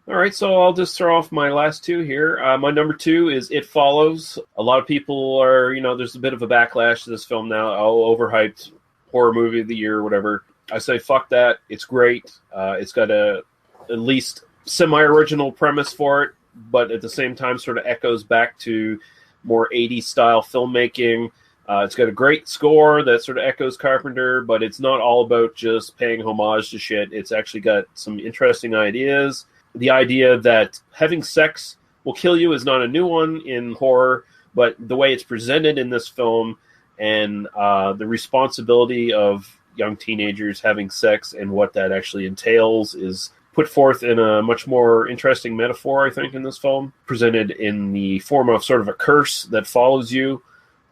All right, so I'll just throw off my last two here. My number 2 is It Follows. A lot of people are, there's a bit of a backlash to this film now. Oh, overhyped horror movie of the year or whatever. I say fuck that. It's great. It's got at least semi-original premise for it, but at the same time sort of echoes back to more 80s style filmmaking. It's got a great score that sort of echoes Carpenter, but it's not all about just paying homage to shit. It's actually got some interesting ideas. The idea that having sex will kill you is not a new one in horror, but the way it's presented in this film and the responsibility of young teenagers having sex and what that actually entails is put forth in a much more interesting metaphor, I think, in this film, presented in the form of sort of a curse that follows you.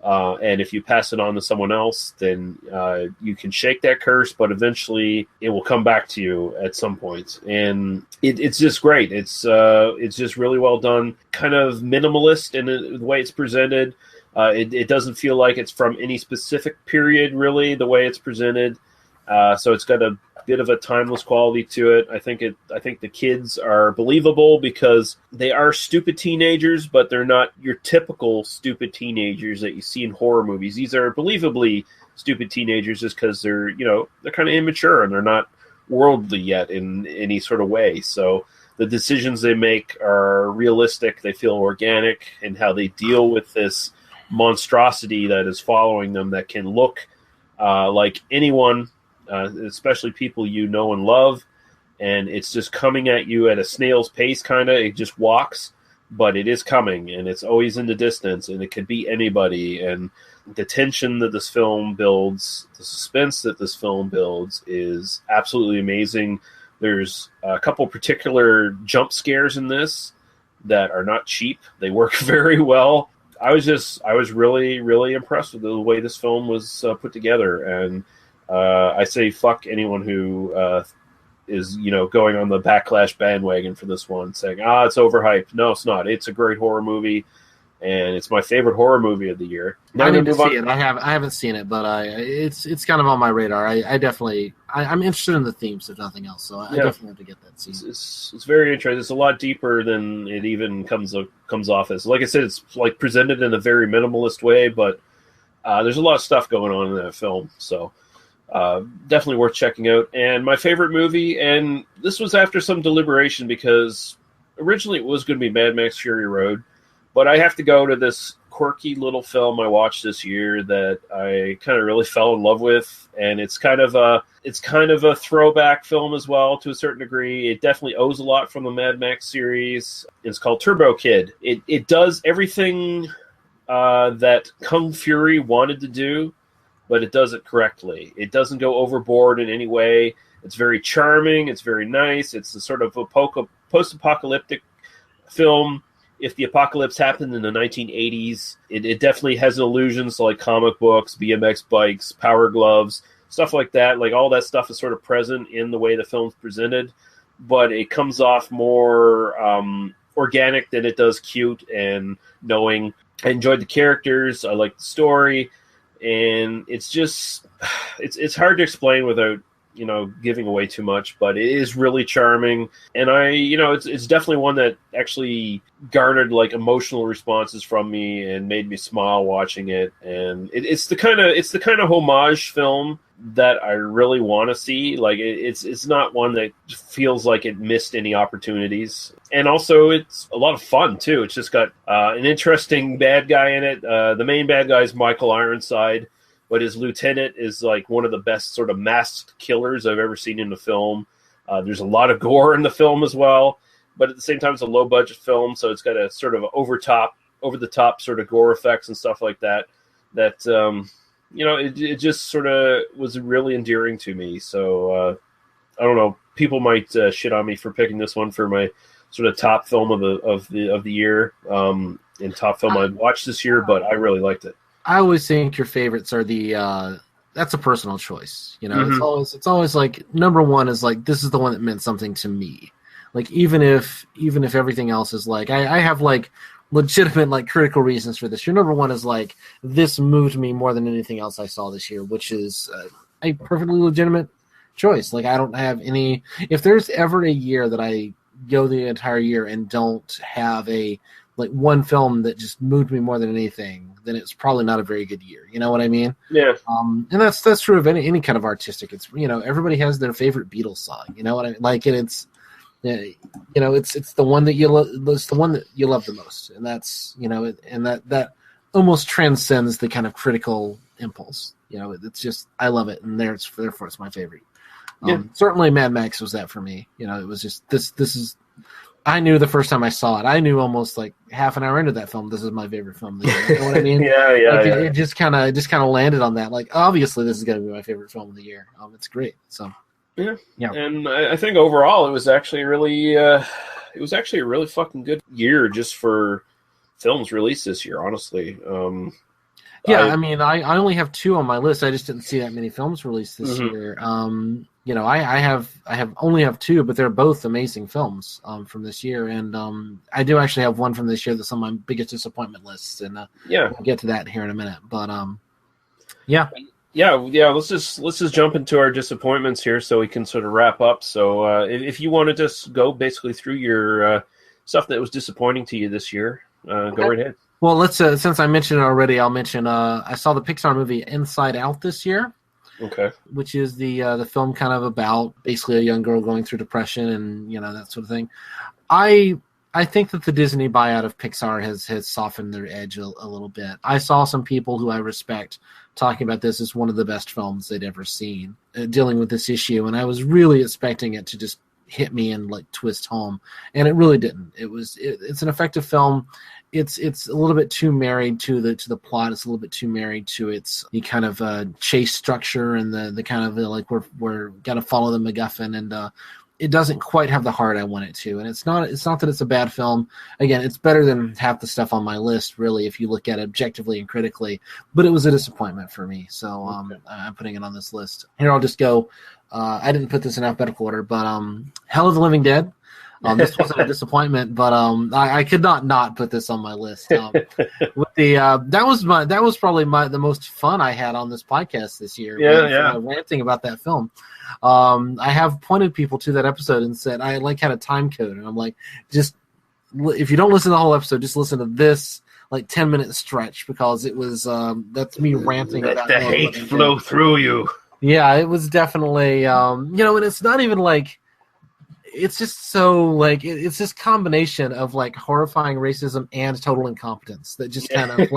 And if you pass it on to someone else, then you can shake that curse, but eventually it will come back to you at some point. And it's just great. It's just really well done, kind of minimalist in the way it's presented. It doesn't feel like it's from any specific period, really, the way it's presented. So it's got a bit of a timeless quality to it. I think the kids are believable because they are stupid teenagers, but they're not your typical stupid teenagers that you see in horror movies. These are believably stupid teenagers just because they're kind of immature and they're not worldly yet in any sort of way. So the decisions they make are realistic. They feel organic in how they deal with this monstrosity that is following them that can look like anyone, especially people you know and love, and it's just coming at you at a snail's pace, kind of. It just walks, but it is coming, and it's always in the distance, and it could be anybody. And the tension that this film builds, the suspense that this film builds is absolutely amazing. There's a couple particular jump scares in this that are not cheap. They work very well. I was really, really impressed with the way this film was put together, and I say fuck anyone who is going on the backlash bandwagon for this one, saying it's overhyped. No, it's not. It's a great horror movie, and it's my favorite horror movie of the year. Now I need to see it. I haven't seen it, but it's kind of on my radar. I'm interested in the themes, if nothing else. So I definitely have to get that scene. It's very interesting. It's a lot deeper than it even comes off as. Like I said, it's like presented in a very minimalist way, but there's a lot of stuff going on in that film. So definitely worth checking out. And my favorite movie, and this was after some deliberation because originally it was going to be Mad Max Fury Road, but I have to go to this quirky little film I watched this year that I kind of really fell in love with, and it's kind of a throwback film as well to a certain degree. It definitely owes a lot from the Mad Max series. It's called Turbo Kid. It does everything that Kung Fury wanted to do, but it does it correctly. It doesn't go overboard in any way. It's very charming. It's very nice. It's a sort of a post-apocalyptic film. If the apocalypse happened in the 1980s, it definitely has allusions to like comic books, BMX bikes, Power Gloves, stuff like that. Like all that stuff is sort of present in the way the film's presented, but it comes off more organic than it does cute and knowing. I enjoyed the characters. I liked the story. And it's just, it's hard to explain without, giving away too much, but it is really charming. And it's definitely one that actually garnered like emotional responses from me and made me smile watching it. And it's the kind of homage film that I really want to see. Like it's not one that feels like it missed any opportunities. And also it's a lot of fun too. It's just got an interesting bad guy in it. The main bad guy is Michael Ironside, but his lieutenant is like one of the best sort of masked killers I've ever seen in a film. There's a lot of gore in the film as well, but at the same time it's a low budget film, so it's got a sort of over the top sort of gore effects and stuff like that it just sort of was really endearing to me. So I don't know. People might shit on me for picking this one for my sort of top film of the year, and top film I watched this year, but I really liked it. I always think your favorites are that's a personal choice. It's always like number one is like, this is the one that meant something to me. Like even if everything else is like, I have like legitimate like critical reasons for this. Your number one is like, this moved me more than anything else I saw this year, which is a perfectly legitimate choice. Like I don't have any. If there's ever a year that I go the entire year and don't have a like one film that just moved me more than anything, then it's probably not a very good year. You know what I mean? Yeah. And that's true of any kind of artistic. It's everybody has their favorite Beatles song. You know what I mean? Like it's it's the one that it's the one that you love the most, and that's and that almost transcends the kind of critical impulse. It's just I love it, and therefore it's my favorite. Certainly Mad Max was that for me. It was just this is. I knew the first time I saw it. I knew almost like half an hour into that film, this is my favorite film of the year. You know what I mean? Yeah. It just kind of landed on that. Like, obviously, this is going to be my favorite film of the year. It's great. So, yeah. And I think overall, it was actually really, a really fucking good year just for films released this year. Honestly. I mean, I only have 2 on my list. I just didn't see that many films released this year. I only have 2, but they're both amazing films from this year, and I do actually have one from this year that's on my biggest disappointment lists, and we'll get to that here in a minute. But yeah. Let's just jump into our disappointments here, so we can sort of wrap up. So if you want to just go basically through your stuff that was disappointing to you this year, go right ahead. Well, let's since I mentioned it already, I'll mention I saw the Pixar movie Inside Out this year. Okay. Which is the film kind of about basically a young girl going through depression and that sort of thing. I think that the Disney buyout of Pixar has softened their edge a little bit. I saw some people who I respect talking about this as one of the best films they'd ever seen, dealing with this issue, and I was really expecting it to just hit me and like twist home, and it really didn't. It's an effective film. It's a little bit too married to the plot. It's a little bit too married to the kind of chase structure and the kind of like we're gotta follow the MacGuffin, and it doesn't quite have the heart I want it to. And it's not that it's a bad film. Again, it's better than half the stuff on my list, really, if you look at it objectively and critically. But it was a disappointment for me, so I'm putting it on this list. Here, I'll just go. I didn't put this in alphabetical order, but Hell of the Living Dead. This wasn't a disappointment, but I could not put this on my list. That was probably the most fun I had on this podcast this year. Ranting about that film. I have pointed people to that episode and said I had a time code, and I'm like, just if you don't listen to the whole episode, just listen to this 10-minute stretch, because it was that's me ranting Let about the hate flow through you. Yeah, it was definitely and it's not even like. It's just so it's this combination of horrifying racism and total incompetence that just kind of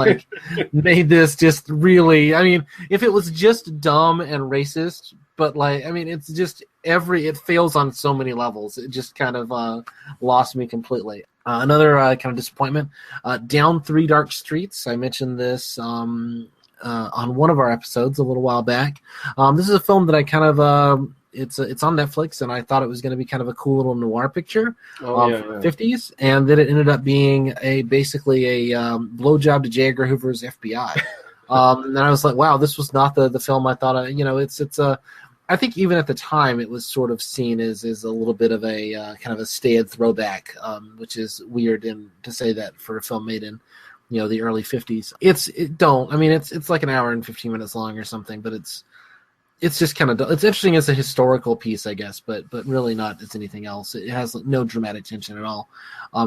made this just really. I mean, if it was just dumb and racist, but it's just it fails on so many levels. It just kind of lost me completely. Another kind of disappointment. Down Three Dark Streets. I mentioned this on one of our episodes a little while back. This is a film that I kind of. It's on Netflix, and I thought it was going to be kind of a cool little noir picture from the 50s, and then it ended up being basically a blowjob to J. Edgar Hoover's FBI. And I was like, wow, this was not the film I thought. I think even at the time it was sort of seen as a little bit of a kind of a staid throwback, which is weird to say that for a film made in the early 50s. It's like an hour and 15 minutes long or something, but it's just kind of it's interesting as a historical piece, I guess, but really not as anything else. It has no dramatic tension at all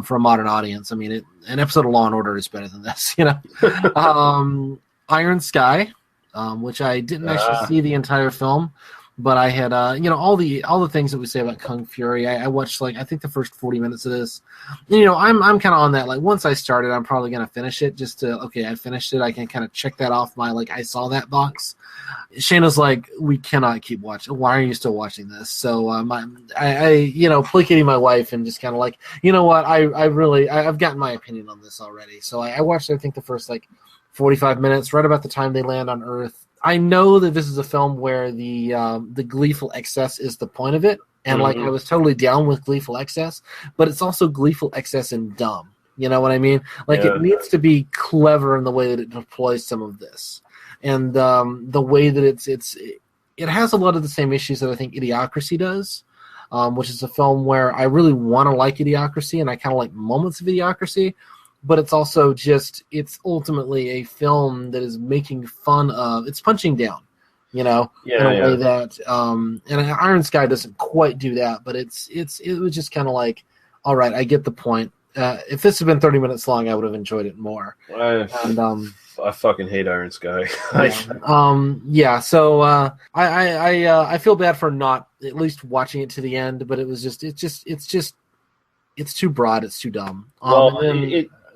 for a modern audience. I mean, an episode of Law and Order is better than this, Iron Sky, which I didn't actually see the entire film, but I had all the things that we say about Kung Fury. I watched I think the first 40 minutes of this. And, I'm kind of on that. Once I started, I'm probably gonna finish it. I finished it. I can kind of check that off my I saw that box. Shayna's like, we cannot keep watching. Why are you still watching this? So I placating my wife and just kind of what, I've gotten my opinion on this already. So I watched I think the first 45 minutes, right about the time they land on Earth. I know that this is a film where the gleeful excess is the point of it, and like I was totally down with gleeful excess, but it's also gleeful excess and dumb. You know what I mean? Like it needs to be clever in the way that it deploys some of this, and the way that it has a lot of the same issues that I think Idiocracy does, which is a film where I really want to like Idiocracy, and I kind of like moments of Idiocracy. But it's also it's ultimately a film that is making fun of, it's punching down, in a way that, and Iron Sky doesn't quite do that, but it was just kind of like, all right, I get the point. If this had been 30 minutes long, I would have enjoyed it more. I fucking hate Iron Sky. So I feel bad for not at least watching it to the end, but it was it's too broad, it's too dumb.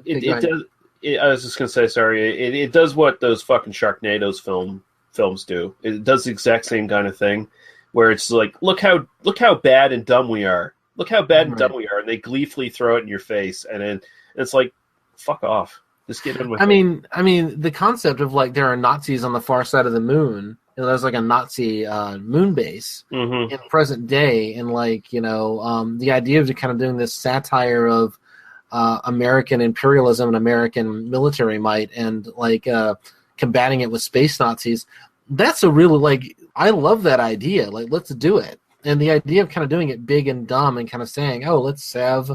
It does. I was just gonna say, sorry. It does what those fucking Sharknado's films do. It does the exact same kind of thing, where it's like, look how bad and dumb we are. Look how bad and dumb we are, and they gleefully throw it in your face, and then it's like, fuck off. Just get in with it. I mean, the concept of like there are Nazis on the far side of the moon. There's like a Nazi moon base in present day, and like the idea of kind of doing this satire of American imperialism and American military might, and like combating it with space Nazis. That's a really like, I love that idea. Like, let's do it. And the idea of kind of doing it big and dumb and kind of saying, oh, let's have,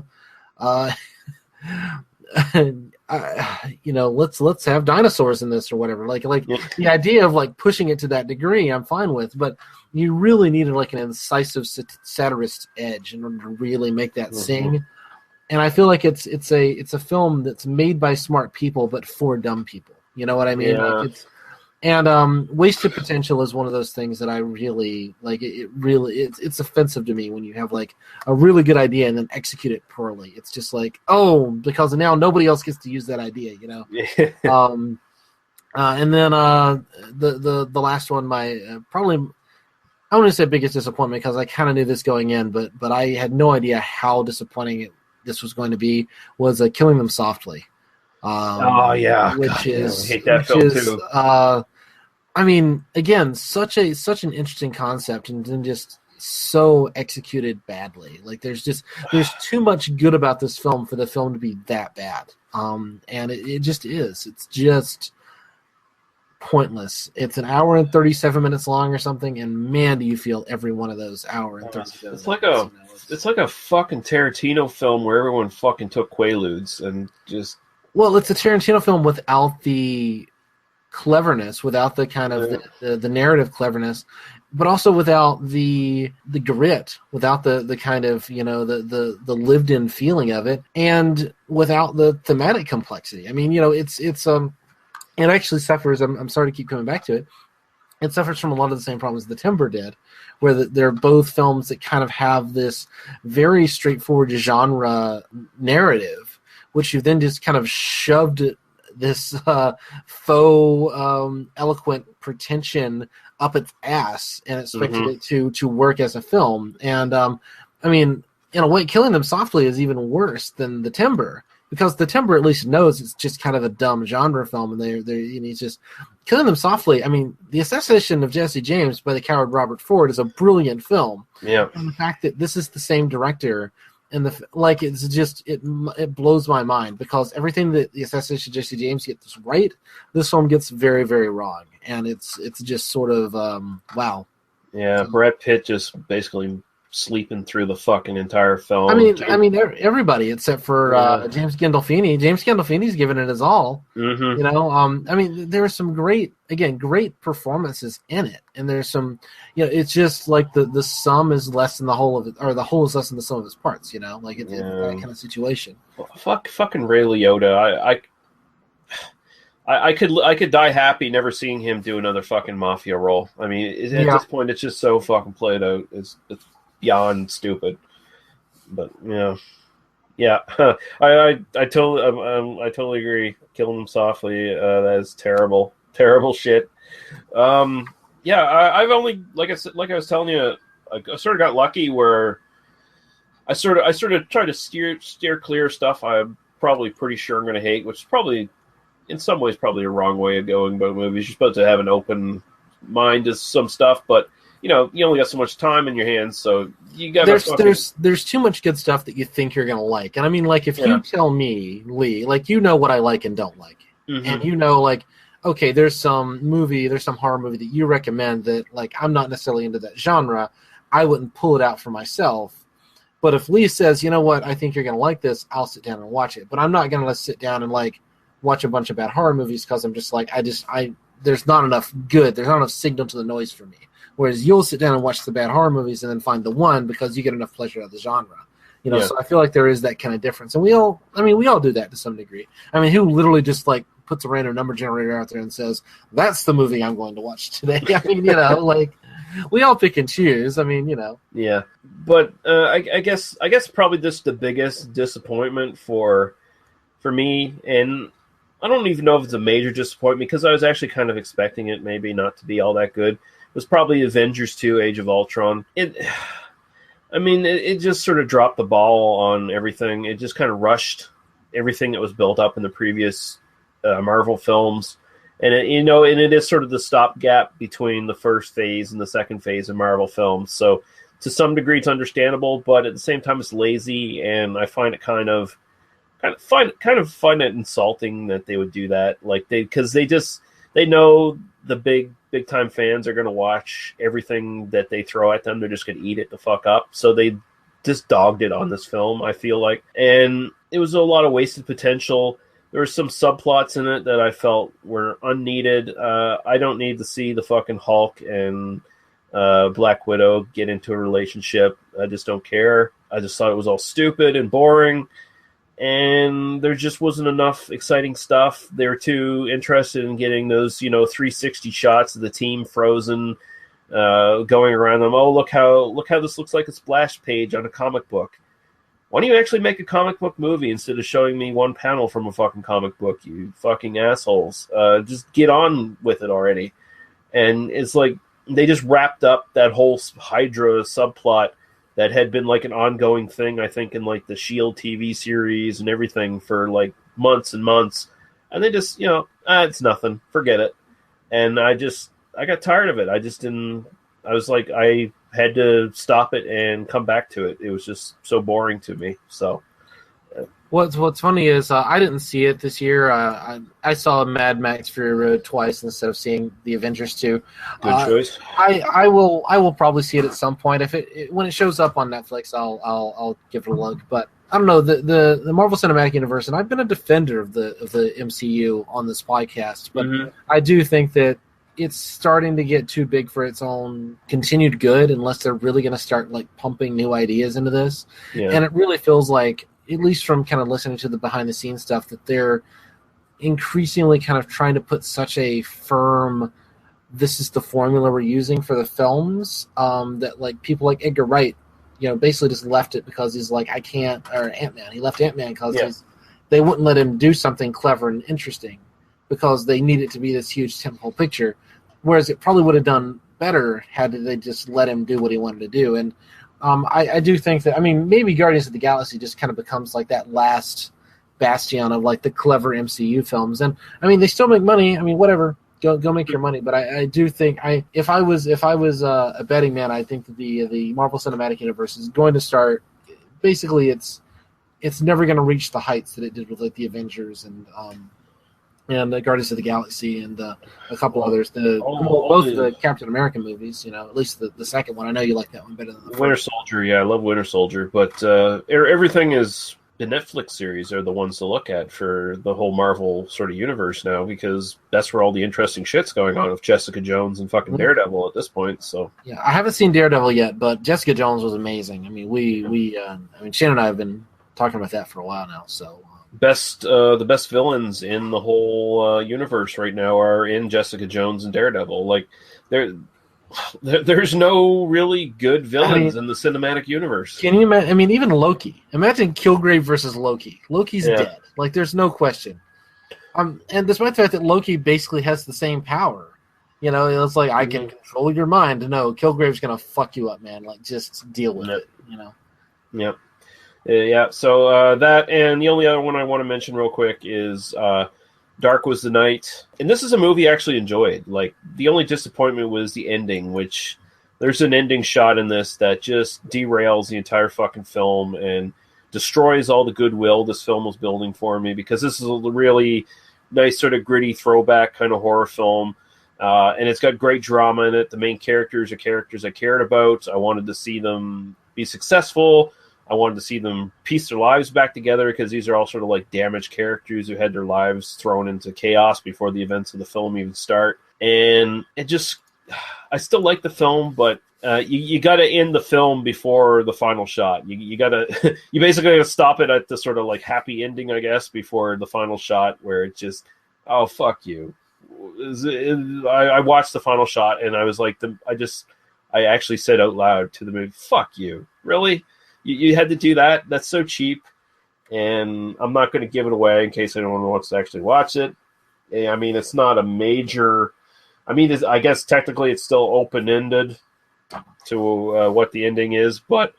let's have dinosaurs in this or whatever. Like the idea of like pushing it to that degree, I'm fine with. But you really needed like an incisive satirist edge in order to really make that sing. And I feel like it's a film that's made by smart people but for dumb people. You know what I mean? Yeah. Like Wasted Potential is one of those things that I really like. It's offensive to me when you have like a really good idea and then execute it poorly. It's just like, because now nobody else gets to use that idea. And then the last one, my probably, I wouldn't say biggest disappointment because I kind of knew this going in, but I had no idea how disappointing this was going to be, was Killing Them Softly. Which God, is, I hate that film too. I mean, again, such an interesting concept, and then just so executed badly. Like there's too much good about this film for the film to be that bad. And it just is. It's just pointless. It's an hour and 37 minutes long or something, and man, do you feel every one of those hour and 37 minutes. It's like a fucking Tarantino film where everyone fucking took Quaaludes and just. Well, it's a Tarantino film without the cleverness, without the kind of the narrative cleverness, but also without the grit, without the kind of the lived in feeling of it, and without the thematic complexity. I mean, it actually suffers. I'm sorry to keep coming back to it. It suffers from a lot of the same problems The Timber did, where they're both films that kind of have this very straightforward genre narrative, which you then just kind of shoved this faux eloquent pretension up its ass and expected it to work as a film. And I mean, in a way, Killing Them Softly is even worse than The Timber, because The Timber at least knows it's just kind of a dumb genre film, and he's just Killing Them Softly. I mean, The Assassination of Jesse James by the coward Robert Ford is a brilliant film. Yeah, and the fact that this is the same director, and it's just it blows my mind, because everything that The Assassination of Jesse James gets right, this film gets very, very wrong, and it's just sort of wow. Yeah, Brad Pitt just basically sleeping through the fucking entire film. I mean, everybody except for James Gandolfini. James Gandolfini's given it his all. I mean, there are some great performances in it, and there's some, it's just like the sum is less than the whole of it, or the whole is less than the sum of its parts. Like it's that kind of situation. Fucking Ray Liotta. I could die happy never seeing him do another fucking mafia role. I mean, at this point, it's just so fucking played out. It's beyond stupid. But yeah. I totally agree. Killing Them Softly. That is terrible shit. I've only like I was telling you, I sort of got lucky where I sort of tried to steer clear of stuff I'm probably pretty sure I'm going to hate, which is probably in some ways probably a wrong way of going about movies. You're supposed to have an open mind to some stuff, but you only got so much time in your hands, so you got. There's too much good stuff that you think you're gonna like, and I mean, like if you tell me, Lee, like what I like and don't like, and like, okay, there's some horror movie that you recommend that like I'm not necessarily into that genre, I wouldn't pull it out for myself. But if Lee says, you know what, I think you're gonna like this, I'll sit down and watch it. But I'm not gonna sit down and like watch a bunch of bad horror movies because I'm just like there's not enough signal to the noise for me. Whereas you'll sit down and watch the bad horror movies and then find the one because you get enough pleasure out of the genre. So I feel like there is that kind of difference. And we all do that to some degree. I mean, who literally just like puts a random number generator out there and says, that's the movie I'm going to watch today. I mean, like we all pick and choose. I mean, Yeah. But I guess probably just the biggest disappointment for me, and I don't even know if it's a major disappointment because I was actually kind of expecting it maybe not to be all that good, was probably Avengers 2 Age of Ultron. It just sort of dropped the ball on everything. It just kind of rushed everything that was built up in the previous Marvel films. And it is sort of the stopgap between the first phase and the second phase of Marvel films. So to some degree it's understandable, but at the same time it's lazy, and I find it kind of find it insulting that they would do that. Like because they know the big time fans are going to watch everything that they throw at them. They're just going to eat it the fuck up. So they just dogged it on this film, I feel like. And it was a lot of wasted potential. There were some subplots in it that I felt were unneeded. I don't need to see the fucking Hulk and Black Widow get into a relationship. I just don't care. I just thought it was all stupid and boring. And there just wasn't enough exciting stuff. They were too interested in getting those, 360 shots of the team frozen, going around them. Oh, look how this looks like a splash page on a comic book. Why don't you actually make a comic book movie instead of showing me one panel from a fucking comic book, you fucking assholes? Just get on with it already. And it's like they just wrapped up that whole Hydra subplot that had been like an ongoing thing, I think, in like the S.H.I.E.L.D. TV series and everything for like months and months. And they just, it's nothing. Forget it. And I got tired of it. I was like, I had to stop it and come back to it. It was just so boring to me. So What's funny is I didn't see it this year. I saw Mad Max Fury Road twice instead of seeing the Avengers 2. Good choice. I will probably see it at some point. When it shows up on Netflix, I'll give it a look. But I don't know, the Marvel Cinematic Universe, and I've been a defender of the MCU on this podcast, but I do think that it's starting to get too big for its own continued good unless they're really going to start like pumping new ideas into this. Yeah. And it really feels like, at least from kind of listening to the behind the scenes stuff, that they're increasingly kind of trying to put such a firm, this is the formula we're using for the films, that like people like Edgar Wright, basically just left it because he's like, I can't, or Ant-Man. He left Ant-Man because they wouldn't let him do something clever and interesting because they need it to be this huge tentpole picture. Whereas it probably would have done better had they just let him do what he wanted to do. And I do think that, maybe Guardians of the Galaxy just kind of becomes like that last bastion of like the clever MCU films. And they still make money. Whatever, go make your money. But I do think if I was a betting man, I think that the Marvel Cinematic Universe is going to start. Basically, it's never going to reach the heights that it did with like the Avengers and the Guardians of the Galaxy and a couple others. Both the Captain America movies, at least the second one. I know you like that one better than the first. Winter Soldier. Yeah, I love Winter Soldier. But everything is the Netflix series are the ones to look at for the whole Marvel sort of universe now, because that's where all the interesting shit's going on with Jessica Jones and fucking Daredevil at this point. So yeah, I haven't seen Daredevil yet, but Jessica Jones was amazing. Shannon and I have been talking about that for a while now. So. The best villains in the whole universe right now are in Jessica Jones and Daredevil. Like there's no really good villains in the cinematic universe. Can you imagine? Even Loki. Imagine Kilgrave versus Loki. Loki's dead. Like there's no question. And despite the fact that Loki basically has the same power, it's like I can control your mind. No, Kilgrave's gonna fuck you up, man. Like just deal with it. Yep. Yeah, so that, and the only other one I want to mention real quick is Dark Was the Night. And this is a movie I actually enjoyed. Like, the only disappointment was the ending, which there's an ending shot in this that just derails the entire fucking film and destroys all the goodwill this film was building for me, because this is a really nice sort of gritty throwback kind of horror film. And it's got great drama in it. The main characters are characters I cared about. I wanted to see them be successful. I wanted to see them piece their lives back together, because these are all sort of like damaged characters who had their lives thrown into chaos before the events of the film even start. And it just, I still like the film, but you got to end the film before the final shot. You got to, you basically got to stop it at the sort of like happy ending, I guess, before the final shot, where it just, oh, fuck you. I watched the final shot and I was like, I actually said out loud to the movie, fuck you. Really? You had to do that? That's so cheap. And I'm not going to give it away in case anyone wants to actually watch it. I mean, it's not a major... I mean, I guess technically it's still open-ended to what the ending is, but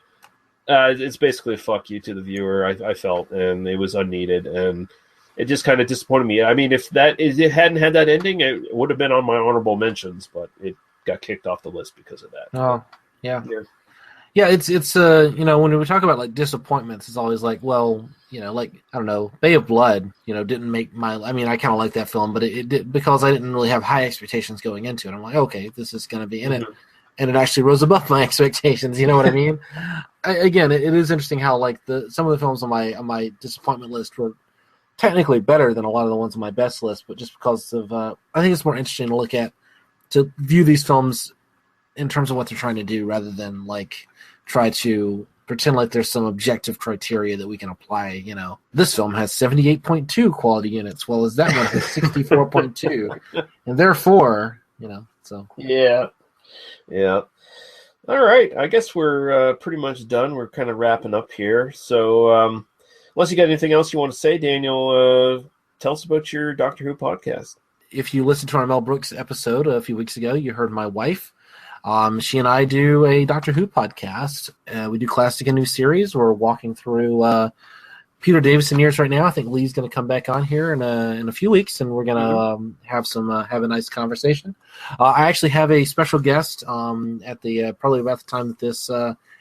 it's basically a fuck you to the viewer, I felt, and it was unneeded, and it just kind of disappointed me. I mean, if it hadn't had that ending, it would have been on my honorable mentions, but it got kicked off the list because of that. Oh, yeah. Yeah, it's when we talk about like disappointments, it's always like, well, like, I don't know, Bay of Blood, didn't make I mean, I kind of like that film, but it did, because I didn't really have high expectations going into it. I'm like, okay, this is going to be in it, and it actually rose above my expectations. You know what I mean? Again, it is interesting how like some of the films on my disappointment list were technically better than a lot of the ones on my best list, but just because of I think it's more interesting to view these films in terms of what they're trying to do, rather than like try to pretend like there's some objective criteria that we can apply. This film has 78.2 quality units, while as that one has 64.2, and therefore, so yeah. All right, I guess we're pretty much done. We're kind of wrapping up here. So, unless you got anything else you want to say, Daniel, tell us about your Doctor Who podcast. If you listened to our Mel Brooks episode a few weeks ago, you heard my wife. She and I do a Doctor Who podcast. We do classic and new series. We're walking through Peter Davison years right now. I think Lee's going to come back on here in a few weeks, and we're going to have a nice conversation. I actually have a special guest at the probably about the time that this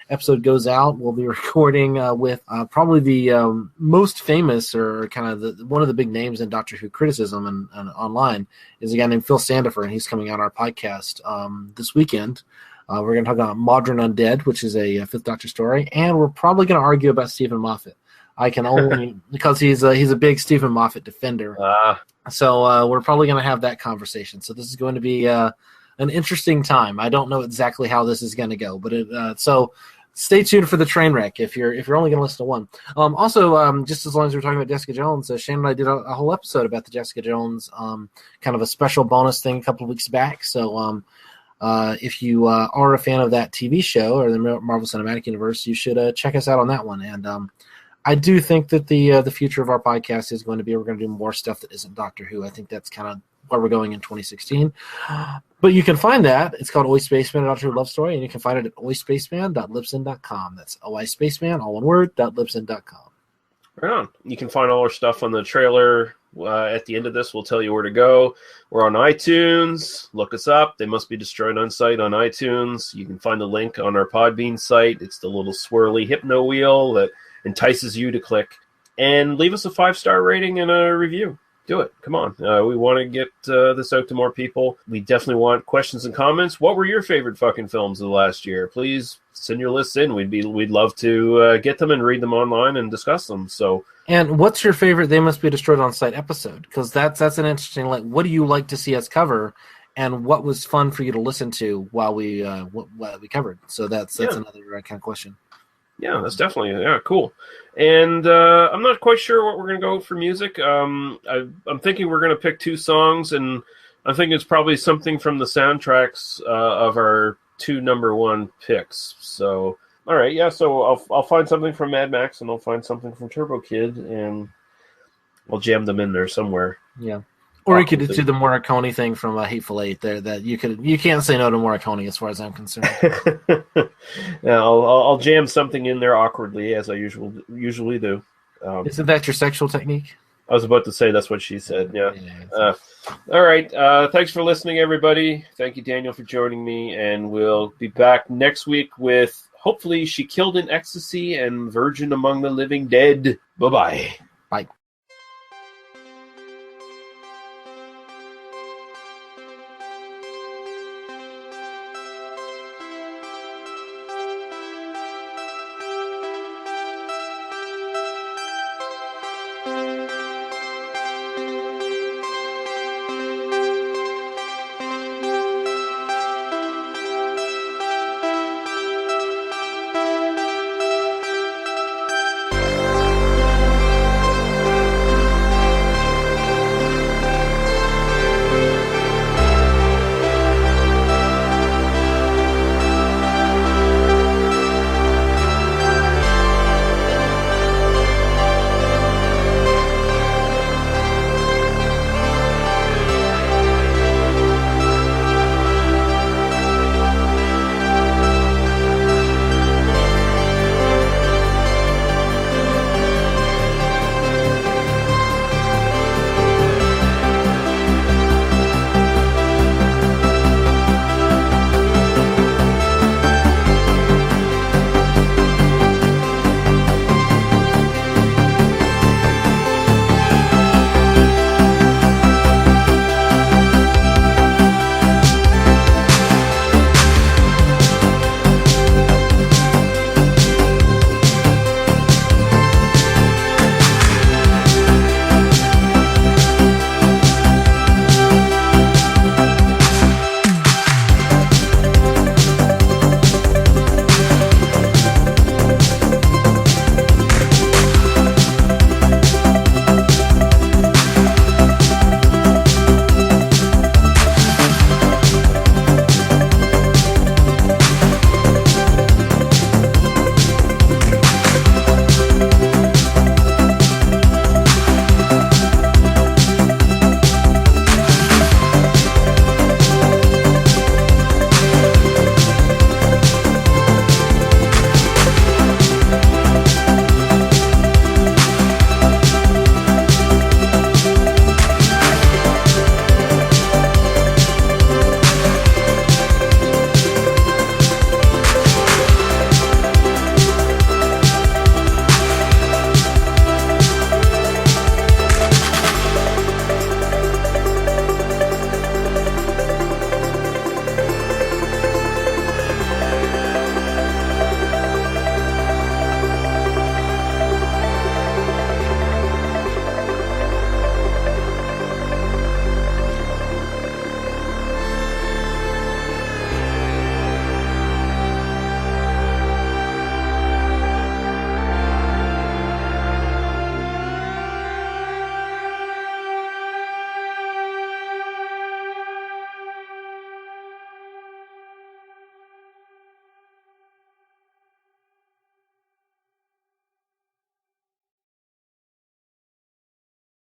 episode goes out. We'll be recording with probably the most famous, or kind of one of the big names in Doctor Who criticism and online, is a guy named Phil Sandifer, and he's coming on our podcast this weekend. We're going to talk about Modern Undead, which is a Fifth Doctor story, and we're probably going to argue about Stephen Moffat. I can only because he's a big Stephen Moffat defender. So we're probably going to have that conversation. So this is going to be an interesting time. I don't know exactly how this is going to go, but so stay tuned for the train wreck if you're only going to listen to one. Also, just as long as we're talking about Jessica Jones, Shane and I did a whole episode about the Jessica Jones, kind of a special bonus thing a couple of weeks back. So if you are a fan of that TV show or the Marvel Cinematic Universe, you should check us out on that one. And I do think that the future of our podcast is going to be, we're going to do more stuff that isn't Doctor Who. I think that's kind of where we're going in 2016. But you can find that. It's called Oi Spaceman, a Doctor Who love story, and you can find it at oispaceman.libsyn.com. That's oispaceman, all one word, .libsyn.com. Right on. You can find all our stuff on the trailer. At the end of this, we'll tell you where to go. We're on iTunes. Look us up. They Must Be Destroyed on site on iTunes. You can find the link on our Podbean site. It's the little swirly hypno wheel that entices you to click. And leave us a 5-star rating and a review. Do it. Come on. We want to get this out to more people. We definitely want questions and comments. What were your favorite fucking films of the last year? Please send your lists in. We'd love to get them and read them online and discuss them. So. And what's your favorite They Must Be Destroyed on Site episode? Because that's an interesting, like, what do you like to see us cover, and what was fun for you to listen to while we covered? So that's another kind of question. Yeah, that's definitely cool. And I'm not quite sure what we're going to go for music. I'm thinking we're going to pick 2 songs, and I think it's probably something from the soundtracks of our 2 number 1 picks. So, all right, yeah. So I'll find something from Mad Max, and I'll find something from Turbo Kid, and I'll jam them in there somewhere. Yeah. Or you could do the Morricone thing from Hateful Eight. There, that you can't say no to Morricone as far as I'm concerned. Yeah, I'll jam something in there awkwardly, as I usually do. Isn't that your sexual technique? I was about to say that's what she said. Yeah. All right. Thanks for listening, everybody. Thank you, Daniel, for joining me, and we'll be back next week with hopefully She Killed in Ecstasy and Virgin Among the Living Dead. Bye-bye. Bye.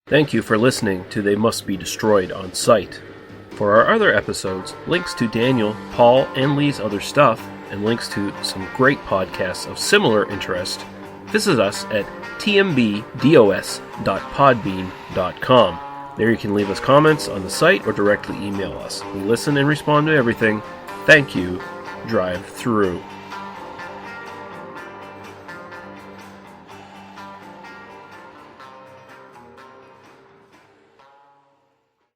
Thank you for listening to They Must Be Destroyed on Sight. For our other episodes, links to Daniel, Paul, and Lee's other stuff, and links to some great podcasts of similar interest, visit us at tmbdos.podbean.com. There you can leave us comments on the site or directly email us. We listen and respond to everything. Thank you. Drive through.